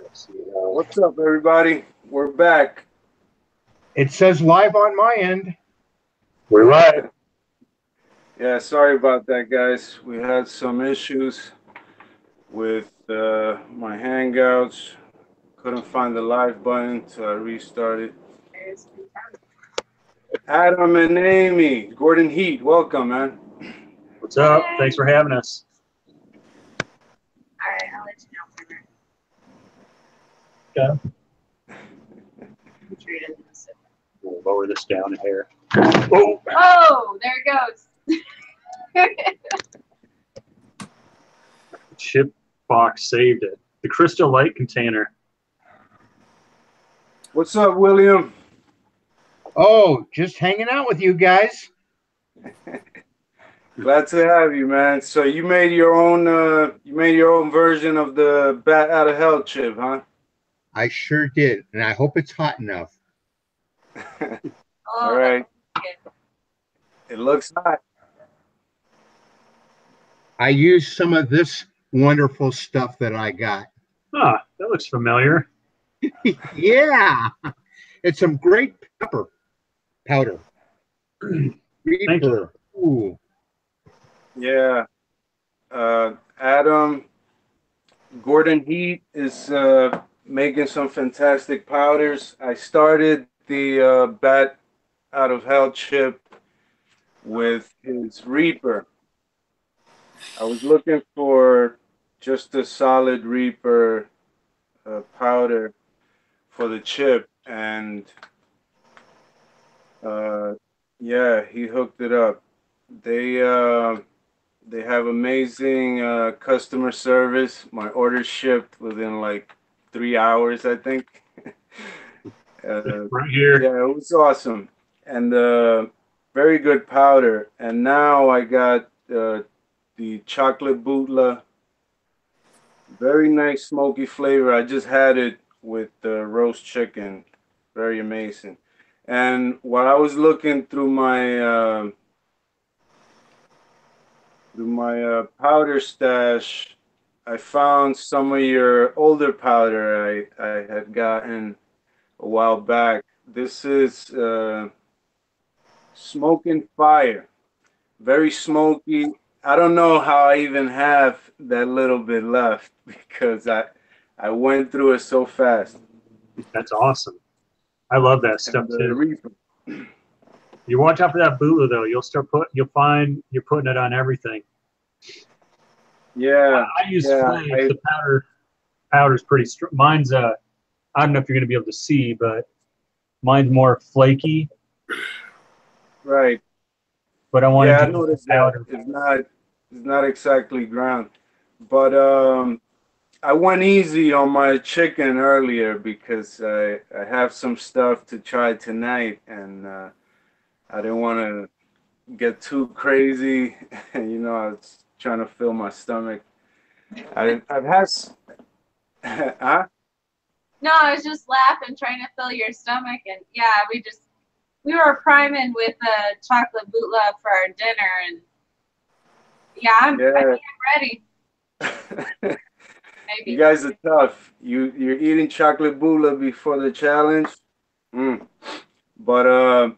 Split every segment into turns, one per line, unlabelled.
What's up, everybody? We're back.
It says live on my end.
We're live.
Yeah, sorry about that, guys. We had some issues with my Hangouts. Couldn't find the live button, so I restarted. Adam and Amy, Gordon Heat, welcome, man.
What's up? Thanks for having us.
All right, I'll let you know.
Okay. We'll lower this down here.
Oh, there it goes.
Chip box saved it. The crystal light container.
What's up, William?
Oh, just hanging out with you guys.
Glad to have you, man. So you made your own version of the Bat Out of Hell chip, huh?
I sure did, and I hope it's hot enough.
All right. It looks hot.
I used some of this wonderful stuff that I got.
Ah, that looks familiar.
Yeah, it's some great pepper powder.
Thank you.
Ooh.
Yeah. Adam, Gordon Heat is making some fantastic powders. I started the Bat Out of Hell chip with his Reaper. I was looking for just a solid Reaper powder for the chip, and yeah, he hooked it up. They have amazing customer service. My order shipped within like 3 hours, I think.
Right here.
Yeah, it was awesome, and very good powder. And now I got the chocolate bootla. Very nice smoky flavor. I just had it with roast chicken. Very amazing. And while I was looking through my powder stash, I found some of your older powder I had gotten a while back. This is Smoking Fire. Very smoky. I don't know how I even have that little bit left because I went through it so fast.
That's awesome. I love that stuff too.
Reaper.
You watch out for that Bula though. You'll find you're putting it on everything.
Yeah.
I use flames. The powder's pretty strong. Mine's I don't know if you're gonna be able to see, but mine's more flaky.
Right.
But I want
I
to do
noticed
powder.
that it's not exactly ground, but I went easy on my chicken earlier because I have some stuff to try tonight, and I didn't want to get too crazy. I was trying to fill my stomach. I've had. Huh?
No, I was just laughing, trying to fill your stomach, and yeah, we were priming with a chocolate bootleg for our dinner, and yeah, I think I'm ready. Maybe.
You guys are tough. You're eating chocolate bootleg before the challenge. But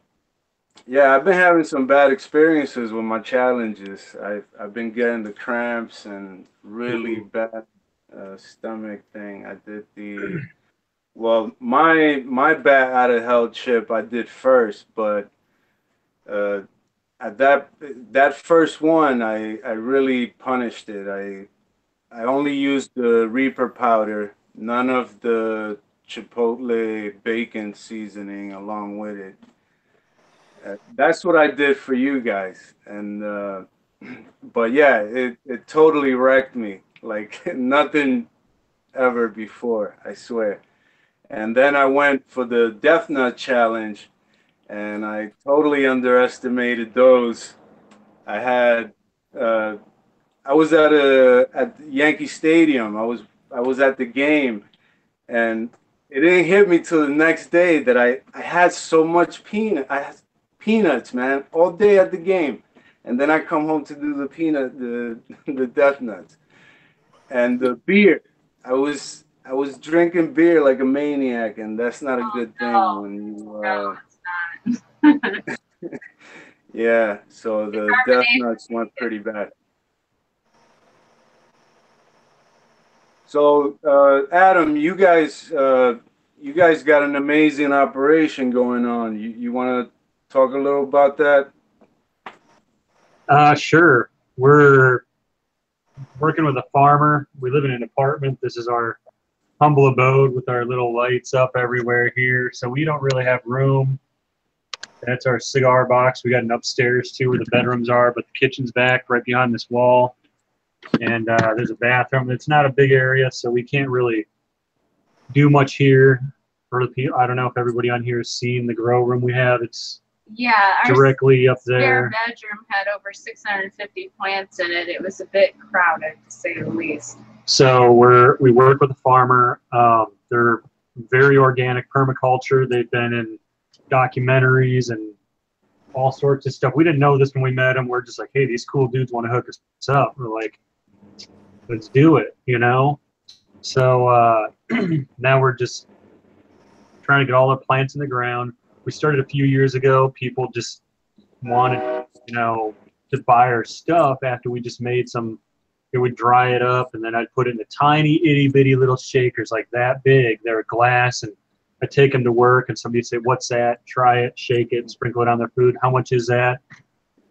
yeah, I've been having some bad experiences with my challenges. I've been getting the cramps and really bad stomach thing. I did my Bat Out of Hell chip I did first, but at that first one I really punished it. I only used the Reaper powder, none of the Chipotle bacon seasoning along with it. That's what I did for you guys, and but yeah, it totally wrecked me like nothing ever before, I swear. And then I went for the Death Nut challenge, and I totally underestimated those. I had I was at Yankee Stadium. I was at the game, and it didn't hit me till the next day that I had so much peanuts, man, all day at the game, and then I come home to do the the Death Nuts, and the beer. I I was drinking beer like a maniac, and that's not a good thing
no.
when you.
No, it's not.
Yeah, so the death nuts went pretty bad. So, Adam, you guys got an amazing operation going on. You want to talk a little about that?
Sure. We're working with a farmer. We live in an apartment. This is our humble abode with our little lights up everywhere here. So we don't really have room. That's our cigar box. We got an upstairs too where the bedrooms are, but the kitchen's back right behind this wall. And there's a bathroom. It's not a big area, so we can't really do much here. For the people, I don't know if everybody on here has seen the grow room we have. It's directly up there.
Our bedroom had over 650 plants in it. It was a bit crowded, to say the least.
So we work with a farmer. They're very organic permaculture. They've been in documentaries and all sorts of stuff. We didn't know this when we met them. We're just like, hey, these cool dudes want to hook us up. We're like, let's do it, you know? So now we're just trying to get all our plants in the ground. We started a few years ago. People just wanted, you know, to buy our stuff after we just made some. It would dry it up, and then I'd put it in the tiny itty bitty little shakers like that big. They're glass, and I'd take them to work, and somebody'd say, what's that? Try it, shake it, sprinkle it on their food. How much is that?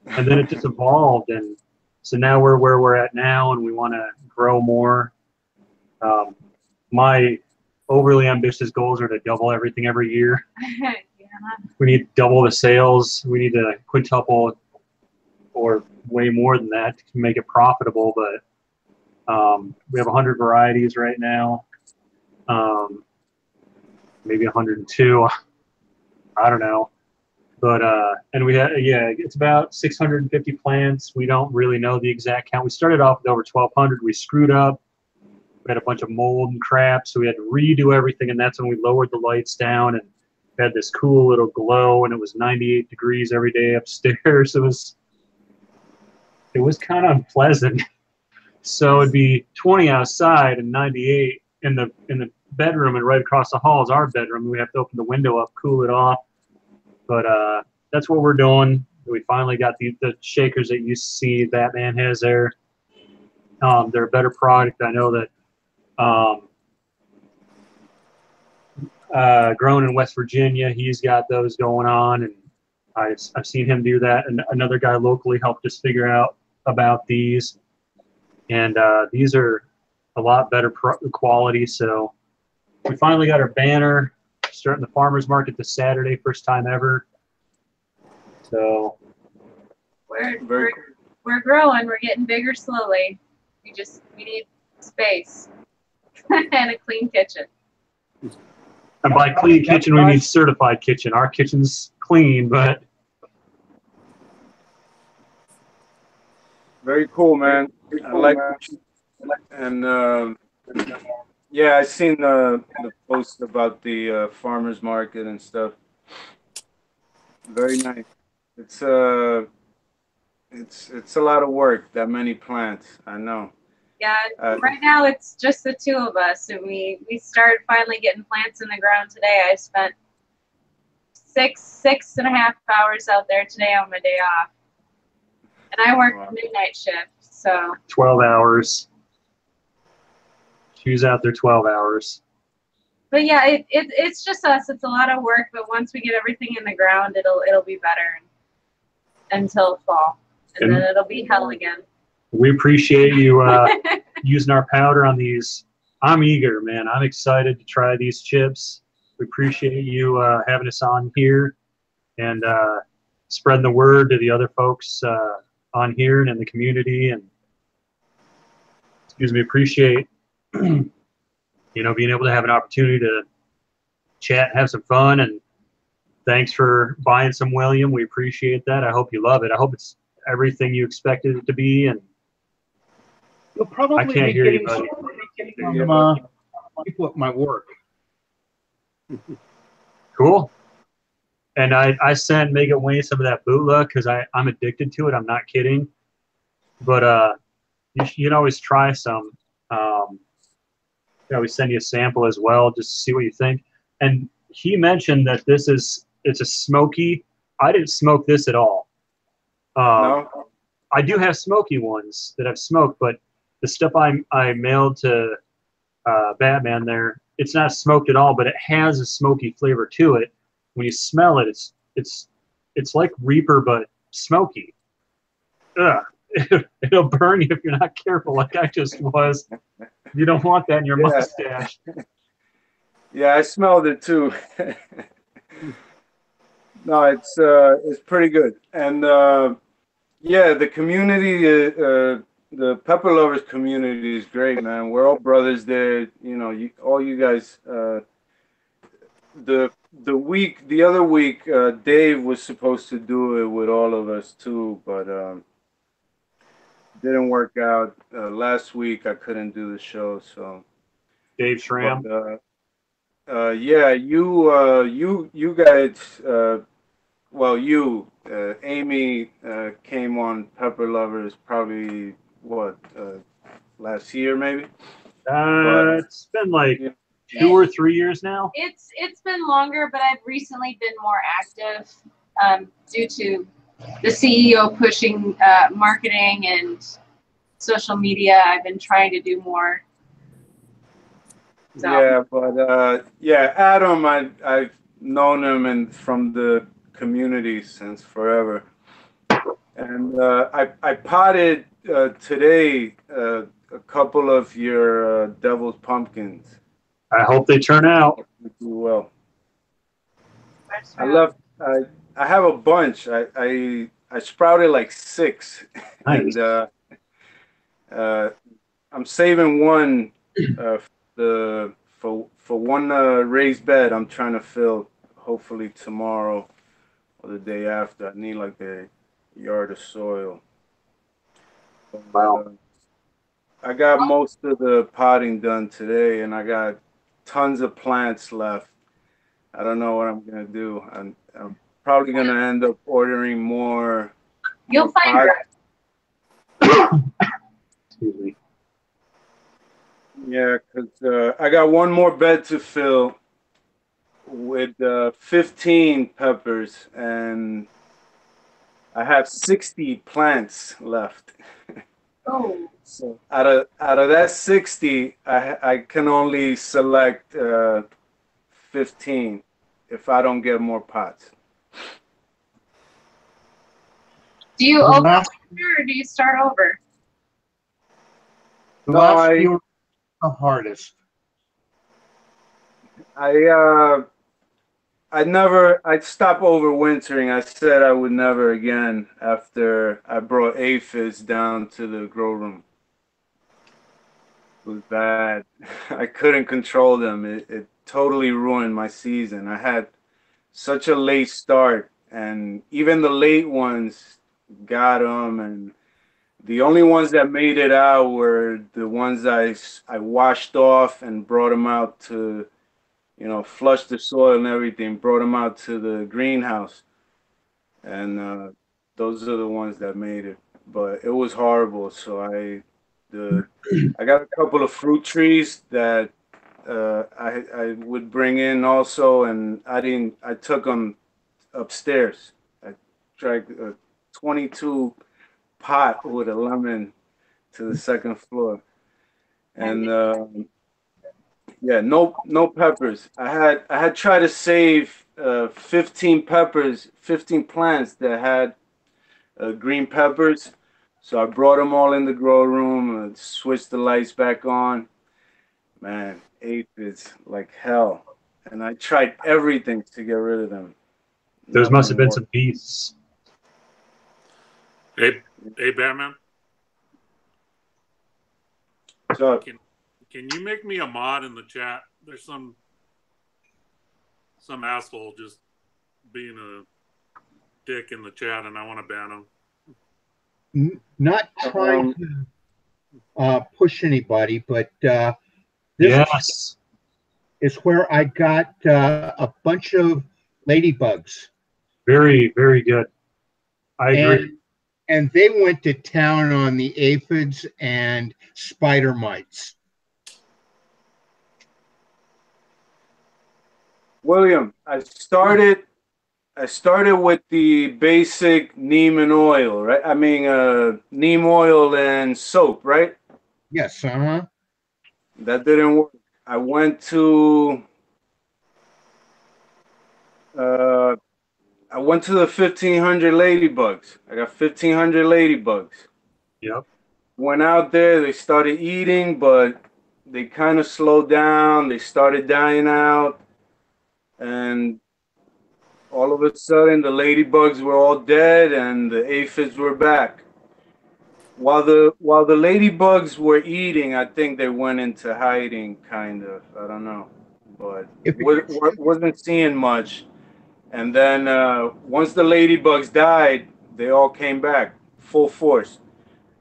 And then it just evolved, and so now we're where we're at now, and we want to grow more. My overly ambitious goals are to double everything every year.
Yeah.
We need double the sales. We need to quintuple or way more than that to make it profitable, but we have 100 varieties right now, maybe 102. I don't know, but and we had it's about 650 plants. We don't really know the exact count. We started off with over 1,200. We screwed up. We had a bunch of mold and crap, so we had to redo everything, and that's when we lowered the lights down and had this cool little glow, and it was 98 degrees every day upstairs. It was kind of unpleasant. So it'd be 20 outside and 98 in the bedroom, and right across the hall is our bedroom. We have to open the window up, cool it off. But that's what we're doing. We finally got the shakers that you see Batman has there. They're a better product. I know that grown in West Virginia, he's got those going on, and I've seen him do that. And another guy locally helped us figure out about these. And these are a lot better quality. So we finally got our banner starting the farmers market this Saturday, first time ever. So
we're growing. We're getting bigger slowly. We need space and a clean kitchen.
And by clean kitchen, we mean certified kitchen. Our kitchen's clean, but
very cool, man. I like it. And yeah, I seen the post about the farmers market and stuff. Very nice. It's a lot of work. That many plants, I know.
Yeah, right now it's just the two of us, and we started finally getting plants in the ground today. I spent six and a half hours out there today on my day off, and I work midnight shift, so
12 hours. She was out there 12 hours.
But yeah, it's just us. It's a lot of work, but once we get everything in the ground, it'll be better until fall, and then it'll be hell again.
We appreciate you using our powder on these. I'm eager, man. I'm excited to try these chips. We appreciate you having us on here and spreading the word to the other folks on here and in the community. And appreciate being able to have an opportunity to chat, have some fun, and thanks for buying some William. We appreciate that. I hope you love it. I hope it's everything you expected it to be, and
you'll probably
I can't hear you, buddy.
Some people at my work.
Cool. And I sent Megan Wayne some of that bootleg because I'm addicted to it. I'm not kidding. But you can always try some. Yeah, we send you a sample as well, just to see what you think. And he mentioned that it's a smoky. I didn't smoke this at all.
No?
I do have smoky ones that I've smoked, but the stuff I mailed to Batman there, it's not smoked at all, but it has a smoky flavor to it. When you smell it, it's like Reaper but smoky. Ugh. It'll burn you if you're not careful, like I just was. You don't want that in your mustache.
Yeah, I smelled it too. No, it's pretty good. And yeah, the community, the pepper lovers community is great, man. We're all brothers there. You know, all you guys. The other week, Dave was supposed to do it with all of us too, but didn't work out. Last week I couldn't do the show, so.
Dave
But
Schramm.
yeah, you guys. Well, Amy came on Pepper Lovers probably what last year maybe. But
It's been like
yeah,
2 or 3 years now.
It's been longer, but I've recently been more active due to the CEO pushing marketing and social media. I've been trying to do more. So.
yeah, but yeah, Adam, I've known him and from the community since forever, and I potted today a couple of your devil's pumpkins.
I hope they turn out.
Do well. I left. I have a bunch. I sprouted like 6,
Nice.
and I'm saving one for one raised bed. I'm trying to fill hopefully tomorrow or the day after. I need like a yard of soil.
Wow.
I got most of the potting done today, and I got tons of plants left. I don't know what I'm gonna do. I'm probably gonna end up ordering more.
You'll find
pots.
Excuse me.
Yeah, because I got one more bed to fill with 15 peppers, and I have 60 plants left.
Oh.
So out of that 60, I can only select 15 if I don't get more pots.
Do you overwinter or do you start over?
The
No,
last few are the hardest.
I stopped overwintering. I said I would never again after I brought aphids down to the grow room. It was bad. I couldn't control them. It totally ruined my season. I had such a late start, and even the late ones got them, and the only ones that made it out were the ones I washed off and brought them out to, flush the soil and everything, brought them out to the greenhouse. And those are the ones that made it. But it was horrible. So I got a couple of fruit trees that I would bring in also, and I took them upstairs. I dragged a 22 pot with a lemon to the second floor. And yeah, no peppers. I had tried to save 15 peppers, 15 plants that had green peppers. So I brought them all in the grow room and switched the lights back on. Man, aphids like hell. And I tried everything to get rid of them.
Those must have been
Nothing
some beasts.
Hey, Batman.
worked. So
Can you make me a mod in the chat? There's some asshole just being a dick in the chat, and I want to ban him.
Not trying to push anybody, but this
Yes.
is where I got a bunch of ladybugs.
Very, very good. I agree.
And they went to town on the aphids and spider mites.
William, I started with the basic neem and oil, right? I mean, neem oil and soap, right?
Yes, uh-huh.
That didn't work. I went to uh, I went to the 1500 ladybugs. I got 1500 ladybugs.
Yep.
Went out there. They started eating, but they kind of slowed down. They started dying out, and all of a sudden, the ladybugs were all dead, and the aphids were back. While the ladybugs were eating, I think they went into hiding, kind of. I don't know, but
If it gets too,
wasn't seeing much. And then once the ladybugs died, they all came back full force.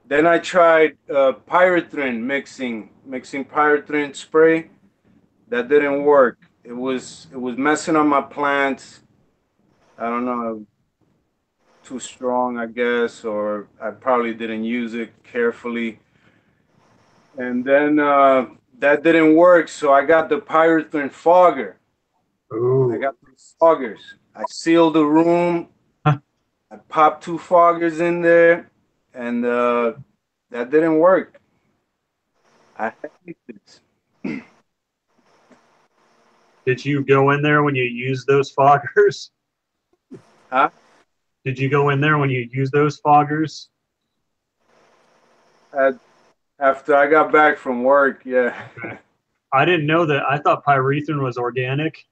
Then I tried pyrethrin mixing pyrethrin spray. That didn't work. It was messing up my plants. I don't know, too strong, I guess, or I probably didn't use it carefully. And then that didn't work, so I got the pyrethrin fogger. I
Ooh.
got these foggers. I sealed the room. I popped two foggers in there, and that didn't work. I hate this.
Did you go in there when you used those foggers?
Huh?
Did you go in there when you used those foggers?
At, After I got back from work, yeah.
I didn't know that. I thought pyrethrin was organic,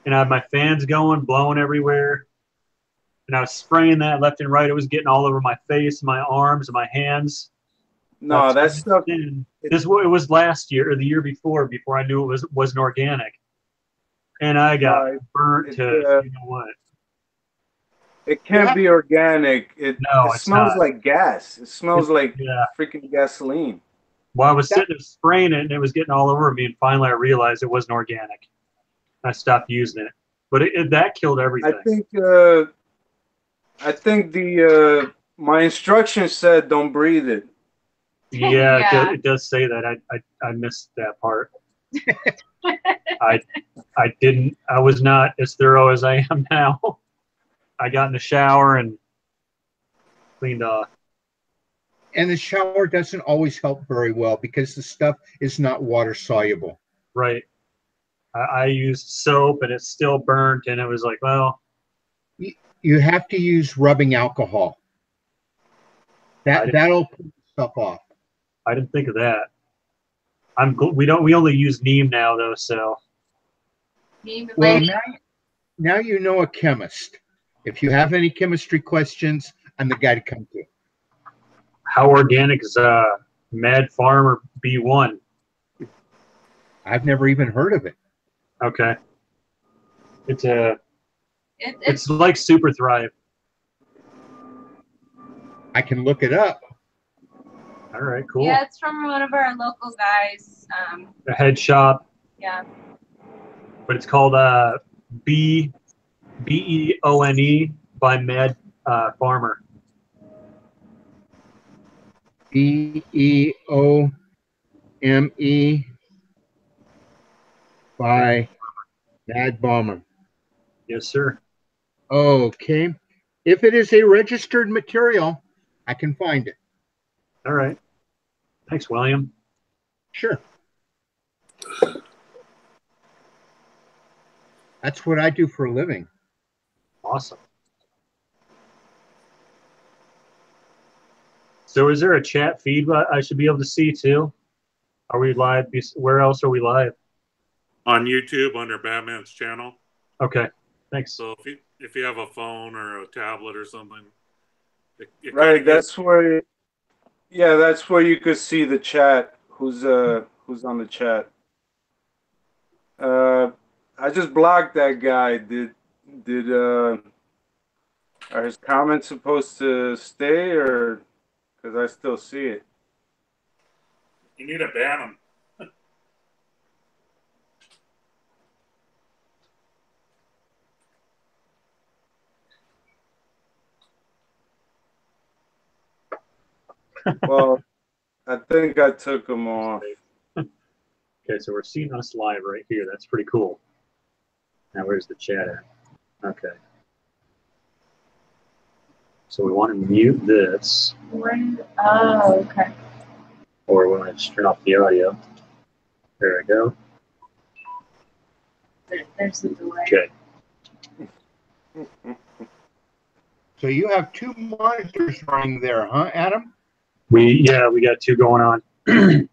and I had my fans going, blowing everywhere, and I was spraying that left and right. It was getting all over my face, my arms, and my hands.
No, that stuff.
This it was last year or the year before I knew it wasn't organic, and I got
No,
burnt
it,
to
uh,
you know what?
it
you
can't
have,
be organic. It
No, it's
smells
not.
like gas. It smells like
Yeah.
freaking gasoline.
Well, I was
that,
sitting there spraying it, and it was getting all over me, and finally I realized it wasn't organic. I stopped using it, but that killed
I
everything.
think I think the my instructions said don't breathe it.
Yeah,
Yeah.
it does say that. I missed that part. I I didn't. I was not as thorough as I am now. I got in the shower and cleaned off.
and the shower doesn't always help very well because the stuff is not water soluble.
Right. I used soap and it still burnt, and it was like, well,
You have to use rubbing alcohol.
I didn't,
That'll put the stuff off.
I didn't think of that. We only use neem now though, so
Neem and
Well,
lady.
now you know a chemist. If you have any chemistry questions, I'm the guy to come to.
how organic is Mad Farmer B1?
I've never even heard of it.
Okay, it's a
It's
it's like Super Thrive.
I can look it up.
All right, cool.
yeah, it's from one of our local guys.
A head shop,
Yeah.
but it's called BEONE by Mad Farmer.
BEOME by Mad Bomber.
Yes, sir.
Okay. If it is a registered material, I can find it.
All right. Thanks, William.
Sure. That's what I do for a living.
Awesome. So is there a chat feed I should be able to see too? Are we live? Where else are we live?
On YouTube under Batman's channel.
Okay. Thanks.
So if you have a phone or a tablet or something, it
Right,
kinda gets,
that's where you could see the chat. Who's on the chat? I just blocked that guy. Did are his comments supposed to stay, or because I still see it?
you need to ban them.
Well, I think I took him off.
Okay, so we're seeing us live right here. That's pretty cool. Now, where's the chat at? Okay. So we want to mute this,
Oh, okay.
or we want to just turn off the audio. There we go.
There's the delay.
Okay.
So you have two monitors running there, huh, Adam?
We got two going on. I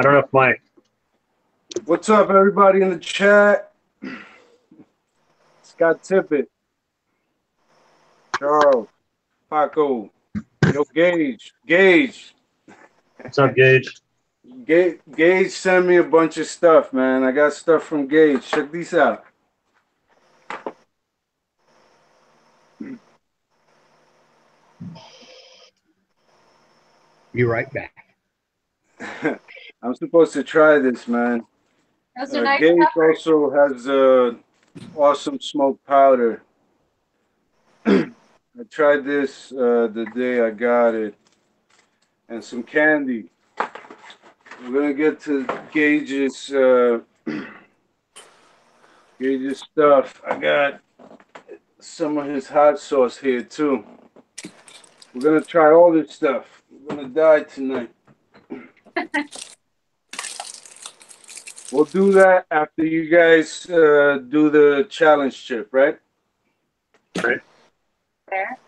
don't know if my
What's up, everybody in the chat? Scott Tippett, Charles, Paco, yo, Gage.
what's up, Gage?
Gage sent me a bunch of stuff, man. I got stuff from Gage. Check these out.
Be right back.
I'm supposed to try this, man.
Those are nice
Gage
peppers.
also has awesome smoked powder. I tried this the day I got it, and some candy. We're gonna get to Gage's Gage's stuff. I got some of his hot sauce here too. We're gonna try all this stuff. We're gonna die tonight. We'll do that after you guys do the challenge chip, right?
Right.
There.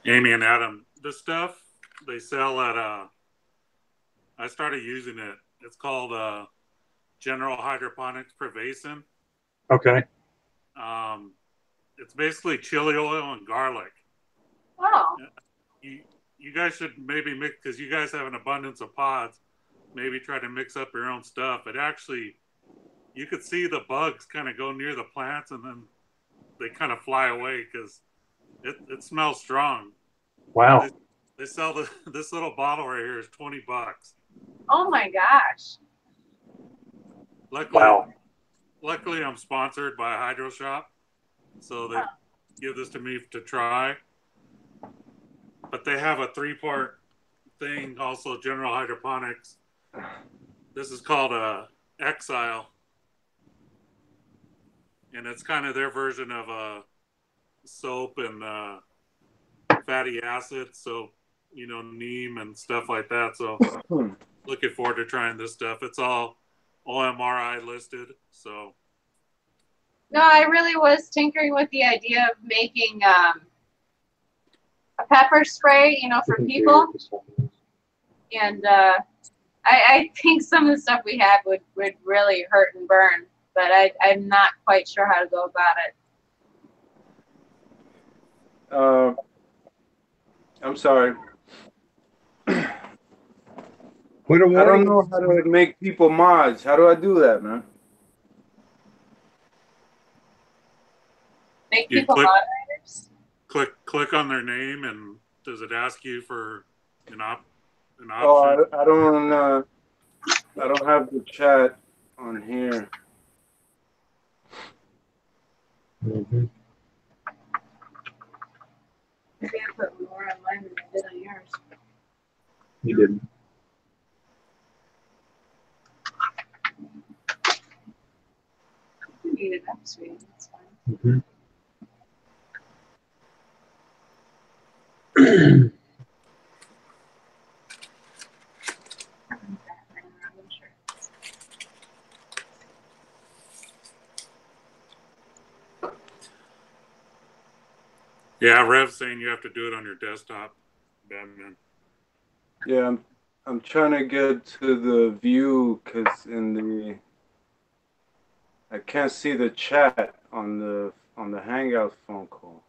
Amy and Adam, this stuff they sell at I started using it. It's called General Hydroponics Pervasive.
Okay.
It's basically chili oil and garlic.
Oh.
You guys should maybe mix, because you guys have an abundance of pods. Maybe try to mix up your own stuff. It actually, you could see the bugs kind of go near the plants and then they kind of fly away because it smells strong.
Wow.
They sell this little bottle right here is $20.
Oh my gosh.
Luckily, I'm sponsored by Hydro Shop, so they give this to me to try. But they have a 3-part thing, also General Hydroponics. This is called a Exile, and it's kind of their version of a soap and fatty acids, so neem and stuff like that. So looking forward to trying this stuff. It's all OMRI listed, so.
No, I really was tinkering with the idea of making a pepper spray, for people. And I think some of the stuff we have would really hurt and burn, but I'm not quite sure how to go about it.
I'm sorry.
Put a
I don't
warning.
know how to make people mods. How do I do that, man?
Make
You
people
click-
moderators.
Click on their name, and does it ask you for an option?
Oh, I don't have the chat on here.
Mm-hmm.
Maybe I put more on mine than I did on yours.
You didn't.
You need it up, sweetie. That's fine.
Mm-hmm.
Yeah, Rev's saying you have to do it on your desktop, Batman.
Yeah, I'm trying to get to the view because I can't see the chat on the Hangout phone call.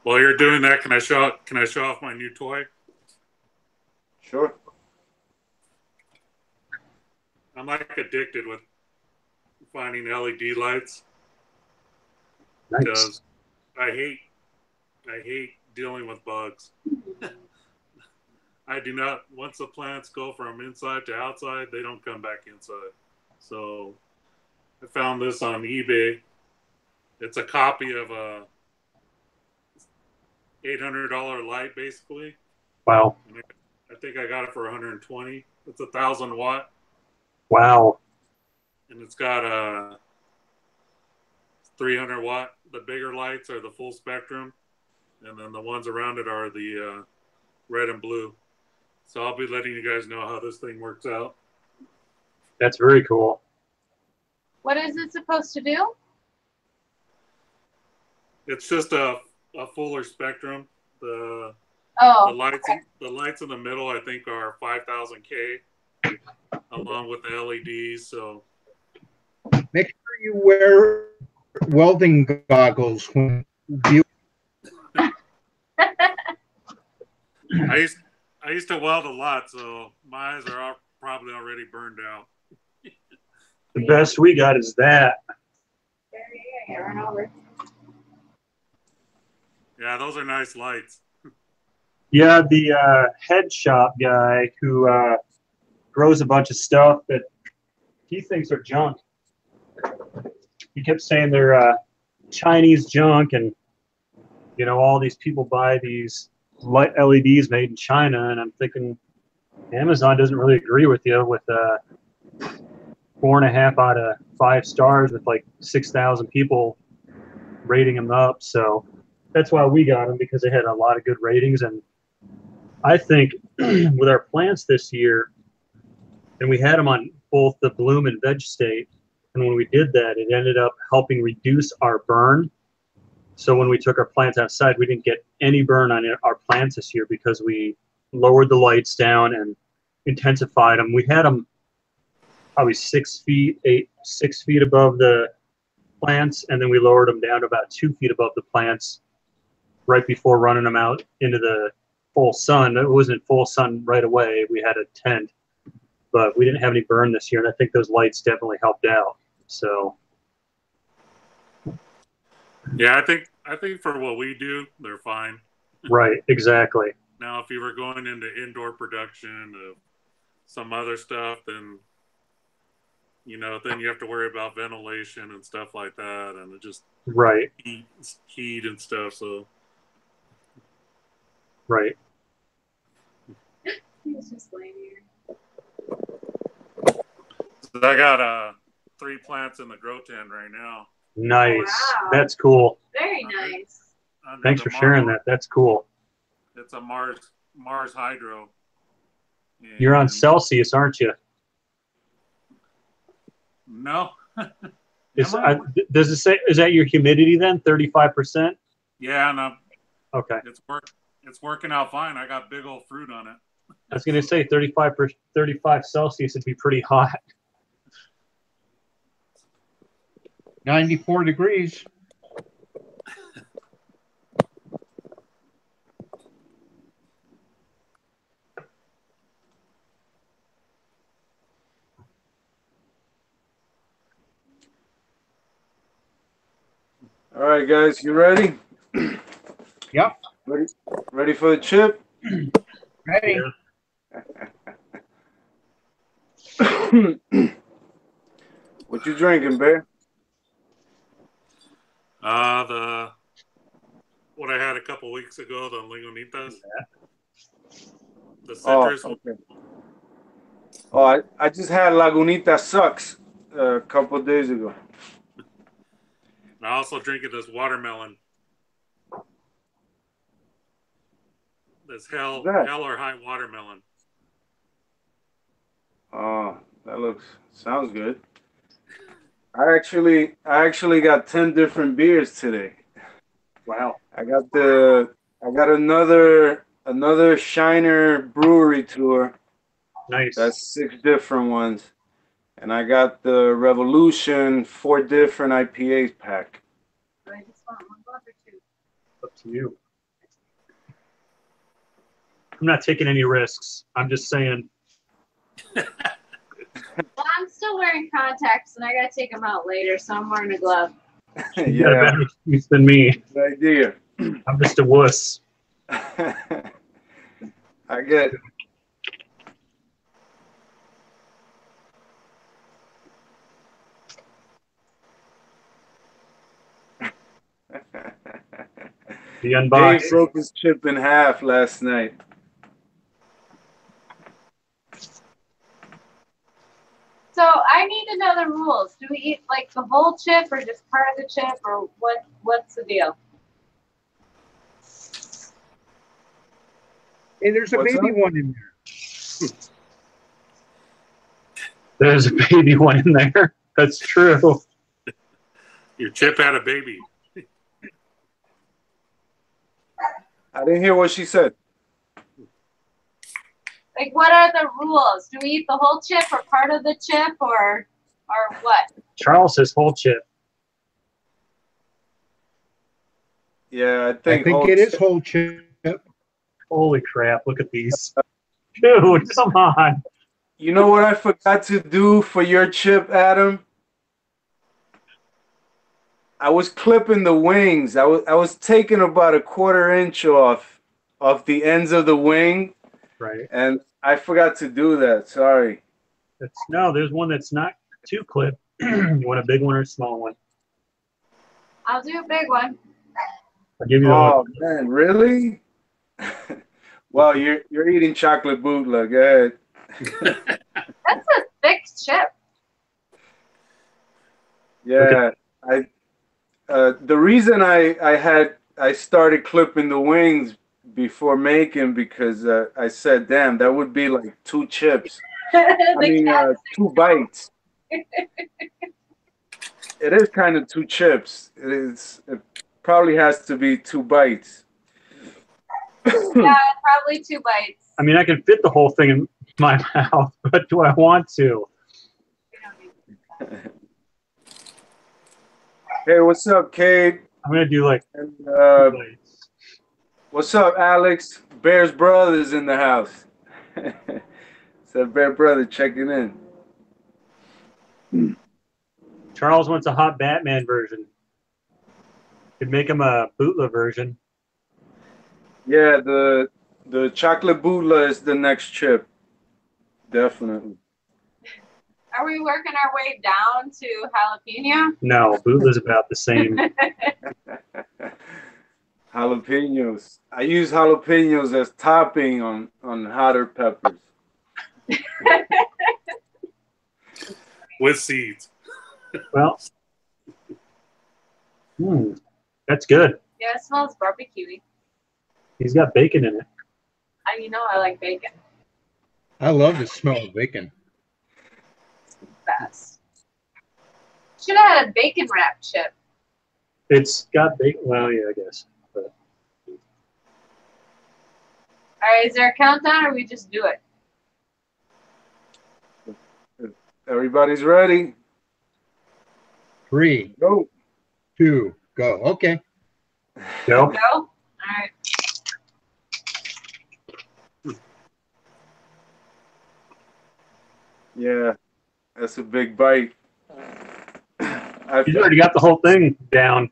While you're doing that, can I show off my new toy?
Sure.
I'm like addicted with finding LED lights
Nice.
because I hate dealing with bugs. I do not. Once the plants go from inside to outside, they don't come back inside. So I found this on eBay. It's a copy of a $800 light, basically.
Wow.
I think I got it for 120. It's 1,000 watt,
Wow.
and it's got a 300 watt. The bigger lights are the full spectrum, and then the ones around it are the red and blue. So I'll be letting you guys know how this thing works out.
That's very cool.
What is it supposed to do?
It's just a fuller spectrum. The lights in the middle, I think, are 5,000K, along with the LEDs. So
Make sure you wear welding goggles when you.
I used to weld a lot, so my eyes are probably already burned out.
The best we got is that.
Yeah, those are nice lights.
Yeah, the head shop guy who grows a bunch of stuff that he thinks are junk. He kept saying they're Chinese junk, and you know, all these people buy these light LEDs made in China, and I'm thinking Amazon doesn't really agree with you with 4.5 out of 5 stars with like 6,000 people rating them up. So that's why we got them, because they had a lot of good ratings. And I think with our plants this year, and we had them on both the bloom and veg state, and when we did that, it ended up helping reduce our burn. So when we took our plants outside, we didn't get any burn on our plants this year because we lowered the lights down and intensified them. We had them probably 6 feet above the plants, and then we lowered them down to about 2 feet above the plants right before running them out into the full sun. It wasn't full sun right away. We had a tent, but we didn't have any burn this year, and I think those lights definitely helped out. So
yeah, I think for what we do, they're fine.
Right, exactly.
Now, if you were going into indoor production of some other stuff, then you know, then you have to worry about ventilation and stuff like that, and it just
right,
heat and stuff. So
right.
He's just laying here.
So I got 3 plants in the grow tent right now.
Nice.
Wow.
That's cool.
Very nice.
Thanks for sharing that. That's cool.
It's a Mars Hydro. And
you're on Celsius, aren't you?
No.
Does it say, is that your humidity then? 35%?
Yeah, no.
Okay.
It's working out fine. I got big old fruit on it.
I was going to say 35 Celsius would be pretty hot.
94 degrees.
All right, guys, you ready?
Yep.
Ready for the chip?
Ready.
Yeah. What you drinking, Bear?
What I had a couple weeks ago, the Lagunitas. The
Oh,
citrus.
okay. Oh, I just had Lagunita Sucks a couple of days ago.
I also drinking this watermelon. This hell or high watermelon.
Oh, sounds good. I actually got 10 different beers today.
Wow.
I got another Shiner brewery tour.
Nice.
That's 6 different ones. And I got the Revolution 4 different IPAs pack.
I just want 1 glass or 2.
Up to you. I'm not taking any risks. I'm just saying.
Well, I'm still wearing contacts, and I gotta take them out later, so I'm wearing a glove.
You got a better excuse than me.
Good idea.
I'm just a wuss.
I
The
Dave
unboxing.
broke his chip in half last night.
So I need to know the rules. Do we eat like the whole chip or just part of the chip or what's the deal?
And there's a
What's
baby
up?
one in there.
There's a baby one in there. That's true.
Your chip had a baby.
I didn't hear what she said.
Like, what are the rules? Do we eat the whole chip or part of the chip or what?
Charles says whole chip.
Yeah, I
I
think
think
whole
it is
chip-
whole chip.
Holy crap, look at these. Dude, come on.
You know what I forgot to do for your chip, Adam? I was clipping the wings. I was taking about a 1/4 inch off the ends of the wing,
Right.
and I forgot to do that. Sorry.
No, there's one that's not too clipped. You want a big one or a small one?
I'll do a big one.
I'll give you the
Oh man, really? Well, you're eating chocolate bootleg. Go ahead.
That's a thick chip.
Yeah, the reason I started clipping the wings before making because I said, damn, that would be like 2 chips. I mean, 2 bites. It is kind of 2 chips. It probably has to be 2 bites.
Yeah, probably 2 bites.
I mean, I can fit the whole thing in my mouth, but do I want to?
Hey, what's up, Cade?
I'm going to do like
And
2 bites.
what's up, Alex? Bear's brother's in the house. So Bear brother checking in.
Charles wants a hot Batman version. Could make him a bootleg version.
Yeah, the chocolate bootleg is the next chip. Definitely.
Are we working our way down to jalapeno?
No, bootleg's about the same.
Jalapenos. I use jalapenos as topping on hotter peppers.
With seeds.
Well, that's good.
Yeah, it smells barbecue-y.
He's got bacon in it.
You know I like bacon.
I love the smell of bacon.
Best. Should have had a bacon wrap chip.
It's got bacon. Well, yeah, I guess. But
All right, is there a countdown or we just do it?
Everybody's ready.
3,
Go.
2, go. Okay.
go.
Go? All right.
Yeah, that's a big bite.
He's already got the whole thing down.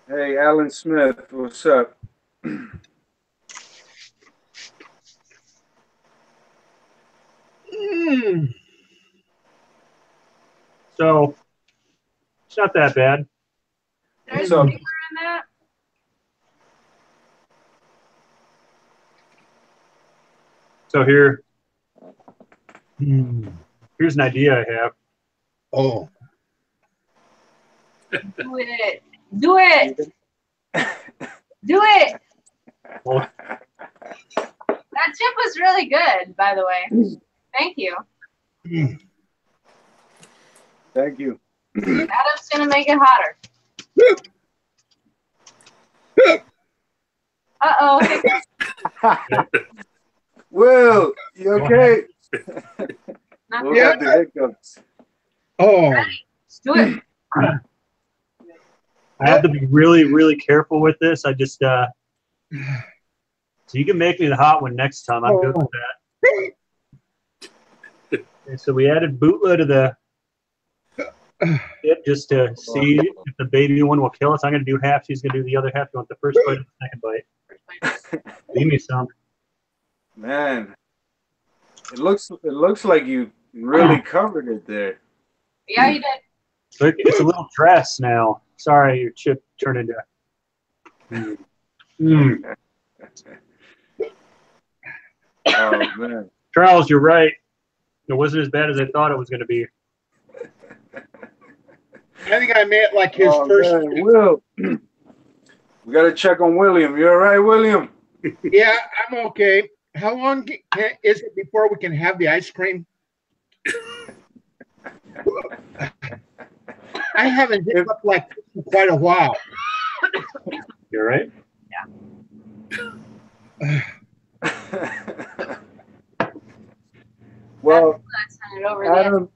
Hey, Alan Smith, what's up?
So it's not that bad.
There's
So-
sugar in that?
So here's an idea I have.
Oh,
Do it. Do it. Do it.
Well,
That chip was really good, by the way. Thank you.
Thank you.
Adam's going to make it hotter. Uh-oh.
Will, you okay?
Not
We'll
Yeah.
have the hiccups.
oh,
Let's do it.
I have to be really, really careful with this. I just so you can make me the hot one next time. I'm good with that. Okay, so we added bootleg to the tip just to see if the baby one will kill us. I'm going to do half. She's going to do the other half. You want the first bite or the second bite? Leave me some.
Man, it looks like you really covered it there.
Yeah, you did.
Look, it's a little dress now. Sorry, your chip turned into. Mm.
Oh man.
Charles, you're right. It wasn't as bad as I thought it was going to be.
I think I made it like his first.
Man. Will, we got to check on William. You all right, William?
Yeah, I'm okay. How long is it before we can have the ice cream? I haven't hit up like this in quite a while.
You're right.
Well,
Over
Adam,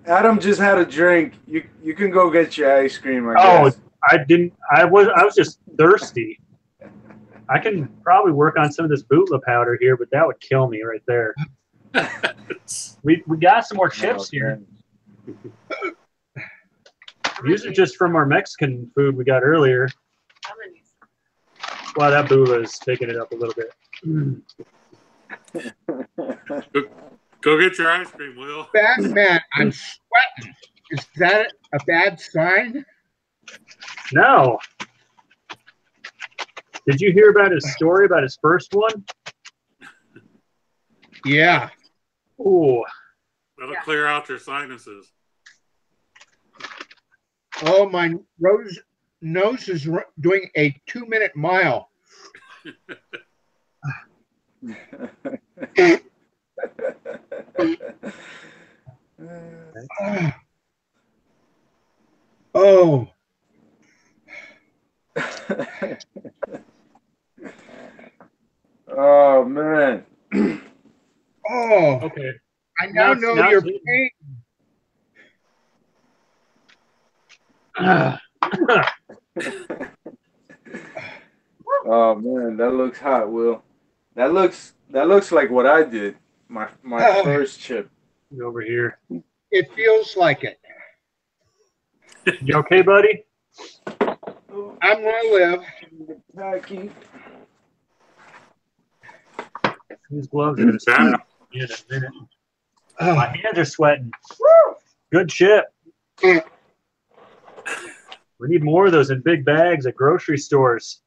Adam just had a drink. You can go get your ice cream. I
Oh,
guess.
I didn't. I was just thirsty. I can probably work on some of this bootla powder here, but that would kill me right there. We got some more chips here. These are just from our Mexican food we got earlier. Wow, that bootla is taking it up a little bit.
Go get your ice cream, Will.
Batman, I'm sweating. Is that a bad sign?
No. Did you hear about his story about his first one?
Yeah.
Ooh.
That'll clear out your sinuses.
Oh, my nose is doing a 2-minute mile. Oh.
Oh man.
Oh.
Okay.
I now know your pain.
Oh man, that looks hot, Will. That looks like what I did. My first chip.
Over here.
It feels like it.
You okay, buddy?
I'm gonna live.
These gloves are gonna snap in a minute. My hands are sweating. Good chip. We need more of those in big bags at grocery stores.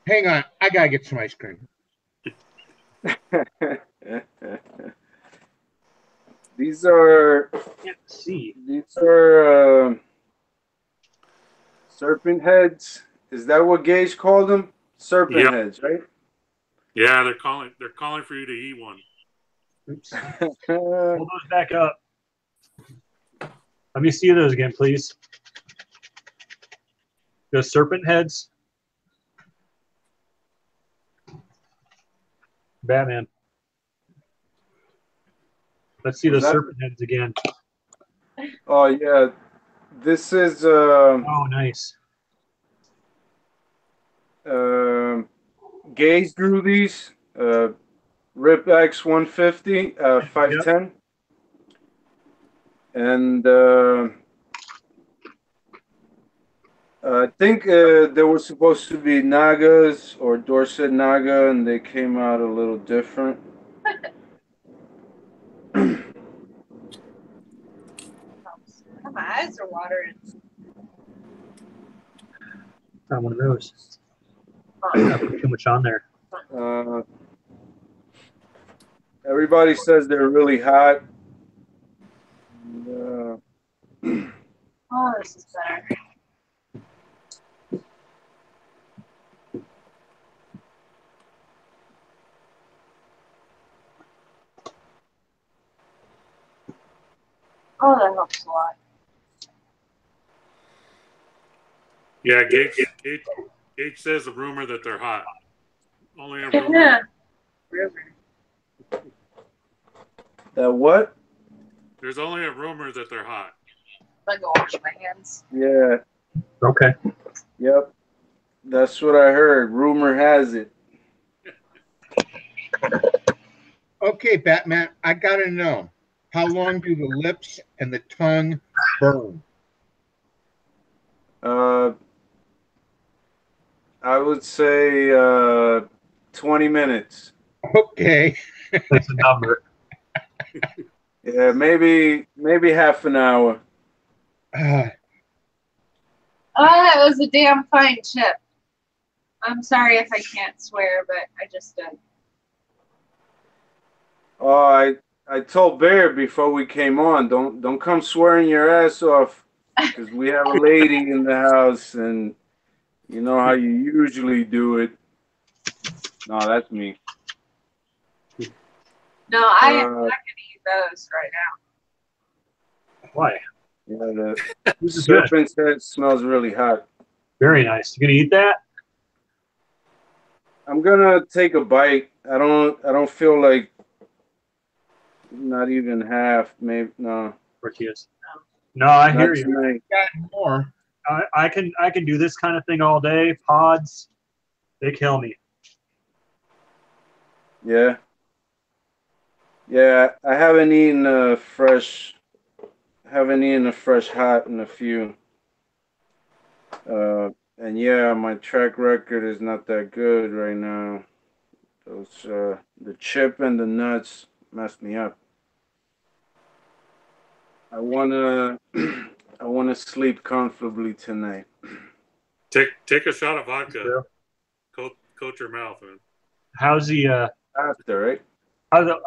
Hang on, I gotta get some ice cream.
These are serpent heads. Is that what Gage called them? Serpent heads, right?
Yeah, they're calling for you to eat one.
Oops. Hold those back up. Let me see those again, please. Those serpent heads. Batman. Let's see those serpent heads again.
Oh yeah, this is
oh nice.
Gage drew these. Rip X 150, 510, and I think they were supposed to be Nagas or Dorset Naga, and they came out a little different.
My eyes are watering.
Not one of those. I put too much on there.
Everybody says they're really hot.
Oh, this is better. Oh, that helps a lot.
Yeah, Gage says a rumor that they're hot. Only a rumor.
That what?
There's only a rumor that they're hot.
I'm gonna go wash my hands.
Yeah.
Okay.
Yep. That's what I heard. Rumor has it.
Okay, Batman, I gotta know. How long do the lips and the tongue burn?
I would say 20 minutes.
Okay.
That's a number.
Yeah, maybe half an hour.
Uh,
Oh, that was a damn fine chip. I'm sorry if I can't swear, but I just did.
Oh, I told Bear before we came on, don't come swearing your ass off, because we have a lady in the house, and you know how you usually do it. No, that's me.
No, I am not going to eat those right now.
Why?
Yeah, the
This is good.
serpent's head smells really hot.
Very nice. You gonna eat that?
I'm gonna take a bite. I don't feel like not even half. Maybe no.
Tortillas. No, I hear
Not
you.
tonight.
got more.
I can do this kind of thing all day. Pods, they kill me.
Yeah. Yeah, I haven't eaten a fresh hot in a few. And yeah, my track record is not that good right now. Those the chip and the nuts messed me up. I wanna I wanna sleep comfortably tonight.
Take a shot of vodka.
Yeah.
Coat your mouth, man.
How's the
After, right?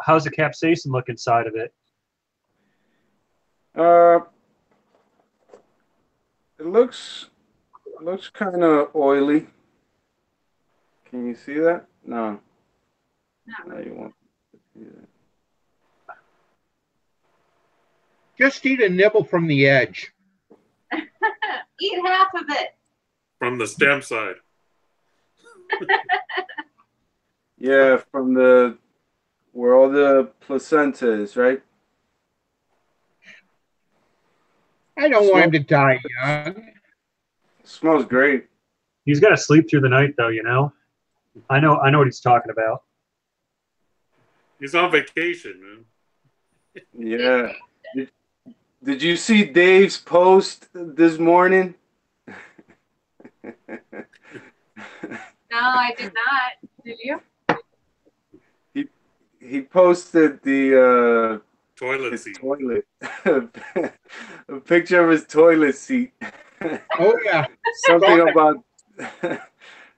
how's the capsaicin look inside of it?
Uh, it looks kind of oily. Can you see that? No, no, you won't see that.
Just eat a nibble from the edge.
Eat half of it.
From the stem side.
Yeah, from the where all the placenta is, right?
I don't want him to die young.
Smells great.
He's got to sleep through the night, though. You know. I know what he's talking about.
He's on vacation, man.
Yeah. Did you see Dave's post this morning?
No, I did not. Did you?
He posted the
Toilet
his
seat.
toilet, a picture of his toilet seat.
Oh yeah.
something about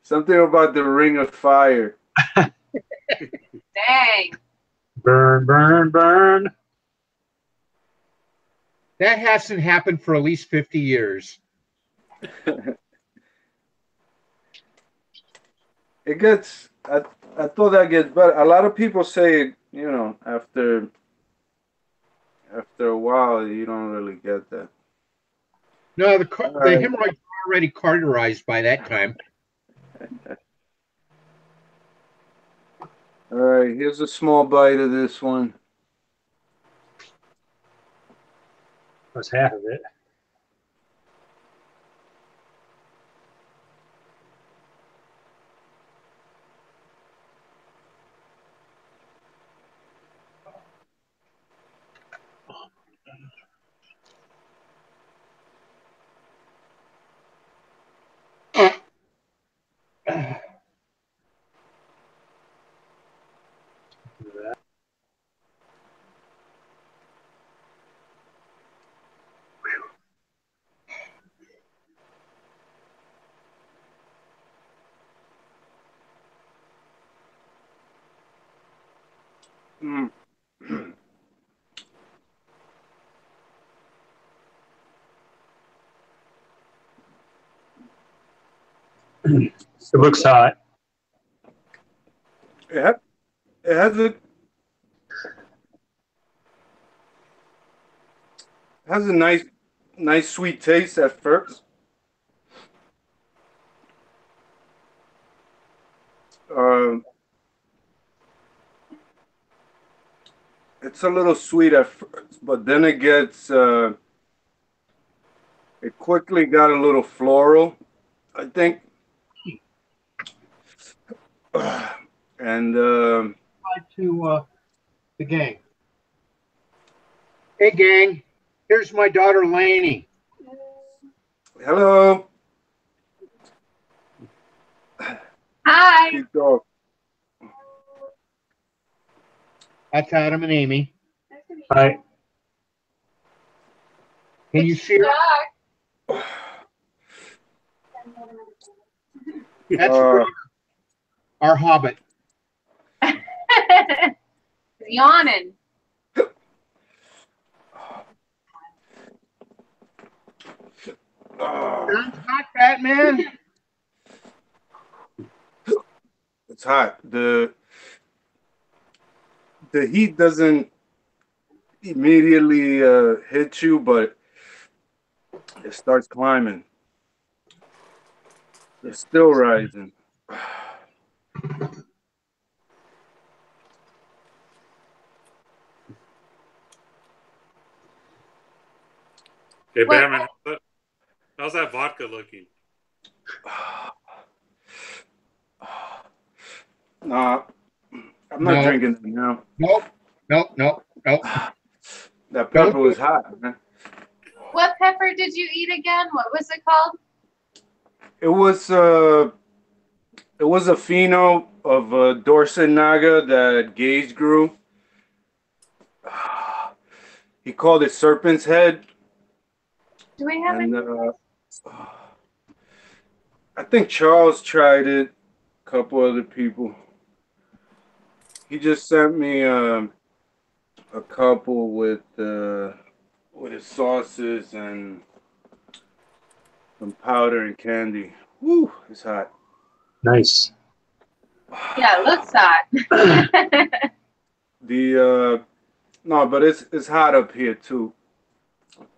something about the Ring of Fire.
Dang.
Burn, burn, burn.
That hasn't happened for at least 50 years.
It gets. I thought that gets better. A lot of people say, you know, after a while, you don't really get that.
No, the
right.
hemorrhoids are already cauterized by that time.
All right, here's a small bite of this one.
That's half of it.
Mm.
It looks hot.
It has a nice sweet taste at first. It's a little sweet at first, but then it gets it quickly got a little floral, I think. And
To the gang. Hey gang, here's my daughter Lainey.
hello.
Hi.
Keep going.
That's Adam and Amy.
Hi.
Can you see her? That's our hobbit.
Yawning.
Sounds hot, Batman.
It's hot. The heat doesn't immediately hit you, but it starts climbing. It's still rising.
Hey, Batman, how's that vodka looking?
Nah, I'm not drinking it now.
Nope.
That pepper was hot, man.
What pepper did you eat again? What was it called?
It was a pheno of Dorset Naga that Gage grew. He called it Serpent's Head.
Do we have
And
any?
I think Charles tried it. A couple other people. He just sent me a couple with his sauces and some powder and candy. Woo, it's hot.
Nice.
Yeah, it looks hot.
No, but it's hot up here too.